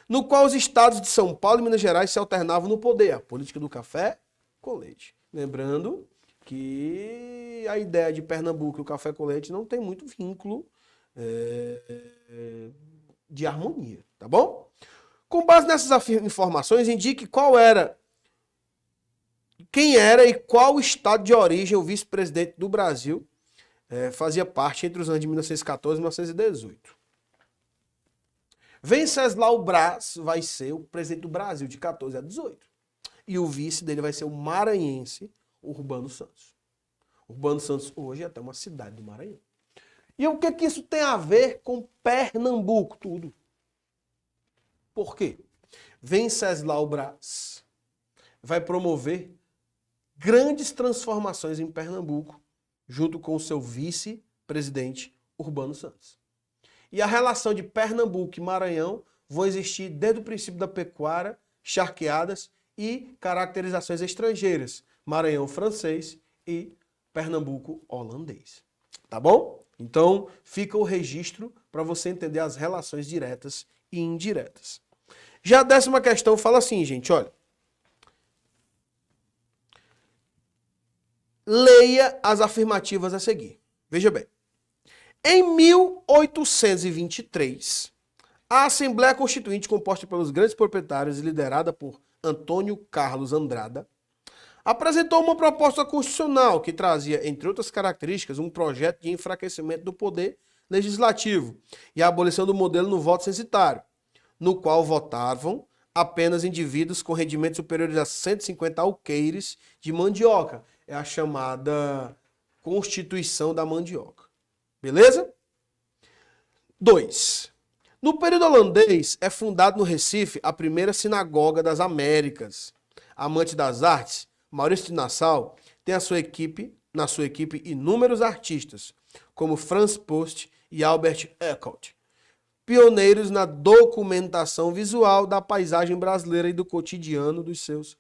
No qual os estados de São Paulo e Minas Gerais se alternavam no poder. A política do café com leite. Lembrando que a ideia de Pernambuco e o café com leite não tem muito vínculo de harmonia, tá bom? Com base nessas informações, indique quem era e qual estado de origem o vice-presidente do Brasil fazia parte entre os anos de 1914 e 1918. Venceslau Braz vai ser o presidente do Brasil de 14 a 18. E o vice dele vai ser o maranhense Urbano Santos. Urbano Santos hoje é até uma cidade do Maranhão. E o que isso tem a ver com Pernambuco? Tudo. Por quê? Venceslau Braz vai promover grandes transformações em Pernambuco, junto com o seu vice-presidente Urbano Santos. E a relação de Pernambuco e Maranhão vão existir desde o princípio da pecuária, charqueadas e caracterizações estrangeiras. Maranhão francês e Pernambuco holandês. Tá bom? Então, fica o registro para você entender as relações diretas e indiretas. Já a 10ª questão fala assim, gente, olha. Leia as afirmativas a seguir. Veja bem. Em 1823, a Assembleia Constituinte, composta pelos grandes proprietários e liderada por Antônio Carlos Andrada, apresentou uma proposta constitucional que trazia, entre outras características, um projeto de enfraquecimento do poder legislativo e a abolição do modelo no voto censitário, no qual votavam apenas indivíduos com rendimentos superiores a 150 alqueires de mandioca. É a chamada Constituição da Mandioca. Beleza? 2. No período holandês, é fundado no Recife a primeira sinagoga das Américas. Amante das artes, Maurício de Nassau tem na sua equipe inúmeros artistas, como Franz Post e Albert Eckhout, pioneiros na documentação visual da paisagem brasileira e do cotidiano dos seus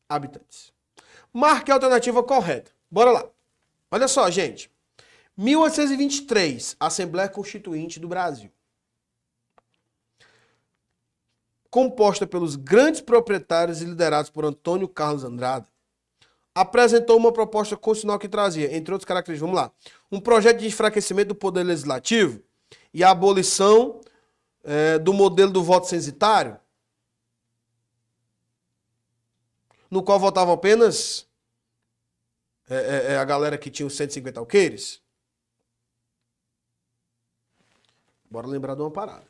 habitantes. Marque a alternativa correta. Bora lá. Olha só, gente. 1823, Assembleia Constituinte do Brasil. Composta pelos grandes proprietários e liderados por Antônio Carlos Andrada, apresentou uma proposta constitucional que trazia, entre outras características, vamos lá, um projeto de enfraquecimento do poder legislativo e a abolição do modelo do voto censitário, no qual votavam apenas a galera que tinha os 150 alqueires. Bora lembrar de uma parada.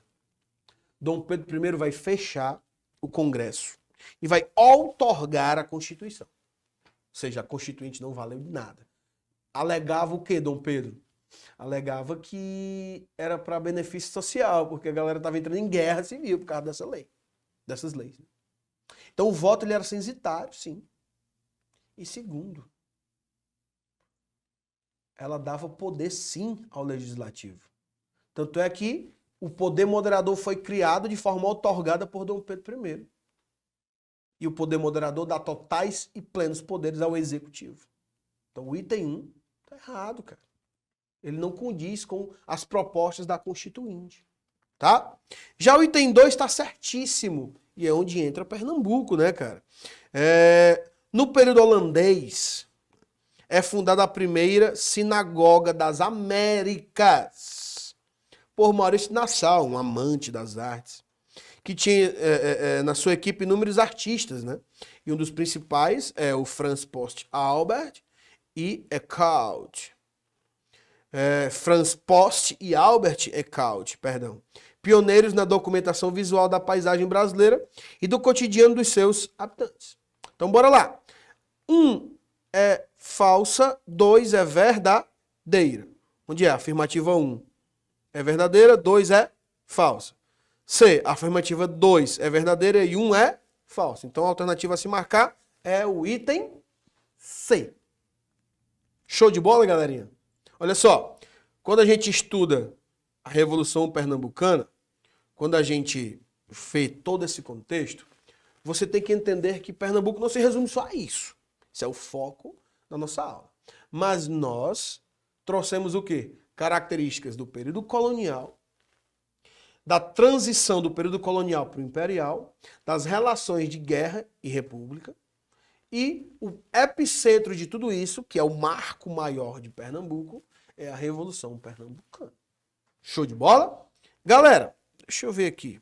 Dom Pedro I vai fechar o Congresso e vai outorgar a Constituição. Ou seja, a Constituinte não valeu de nada. Alegava o quê, Dom Pedro? Alegava que era para benefício social, porque a galera estava entrando em guerra civil por causa dessas leis. Então o voto ele era censitário, sim. E segundo, ela dava poder, sim, ao legislativo. Tanto é que o poder moderador foi criado de forma outorgada por Dom Pedro I. E o poder moderador dá totais e plenos poderes ao executivo. Então o item 1 tá errado, cara. Ele não condiz com as propostas da Constituinte. Tá? Já o item 2 está certíssimo. E é onde entra Pernambuco, né, cara? No período holandês, é fundada a primeira sinagoga das Américas. por Maurício Nassau, um amante das artes, que tinha na sua equipe inúmeros artistas, né? E um dos principais é o Franz Post Albert e Eckhout. Franz Post e Albert Eckhout, perdão. Pioneiros na documentação visual da paisagem brasileira e do cotidiano dos seus habitantes. Então, bora lá. 1 é falsa, 2 é verdadeira. Onde é? Afirmativa 1 é verdadeira, 2 é falsa. C, afirmativa 2 é verdadeira e 1 é falsa. Então, a alternativa a se marcar é o item C. Show de bola, galerinha? Olha só, quando a gente estuda a Revolução Pernambucana, quando a gente vê todo esse contexto, você tem que entender que Pernambuco não se resume só a isso. Esse é o foco da nossa aula. Mas nós trouxemos o quê? Características do período colonial, da transição do período colonial para o imperial, das relações de guerra e república, e o epicentro de tudo isso, que é o marco maior de Pernambuco, é a Revolução Pernambucana. Show de bola? Galera, deixa eu ver aqui.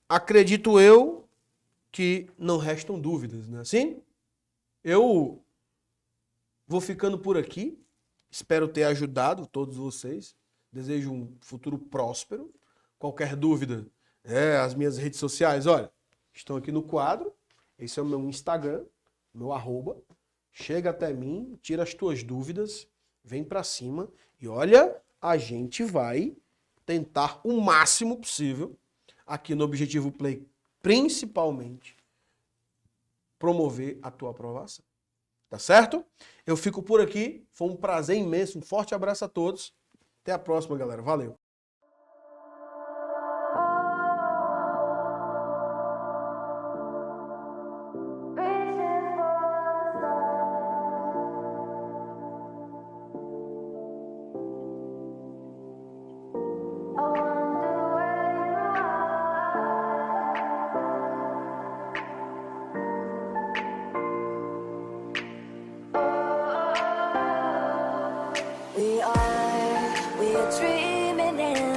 Acredito eu que não restam dúvidas, não é assim? Eu vou ficando por aqui. Espero ter ajudado todos vocês. Desejo um futuro próspero. Qualquer dúvida, as minhas redes sociais, olha, estão aqui no quadro. Esse é o meu Instagram, meu @. Chega até mim, tira as tuas dúvidas, vem pra cima e olha, a gente vai tentar o máximo possível aqui no Objetivo Play, principalmente, promover a tua aprovação. Tá certo? Eu fico por aqui, foi um prazer imenso, um forte abraço a todos. Até a próxima, galera. Valeu!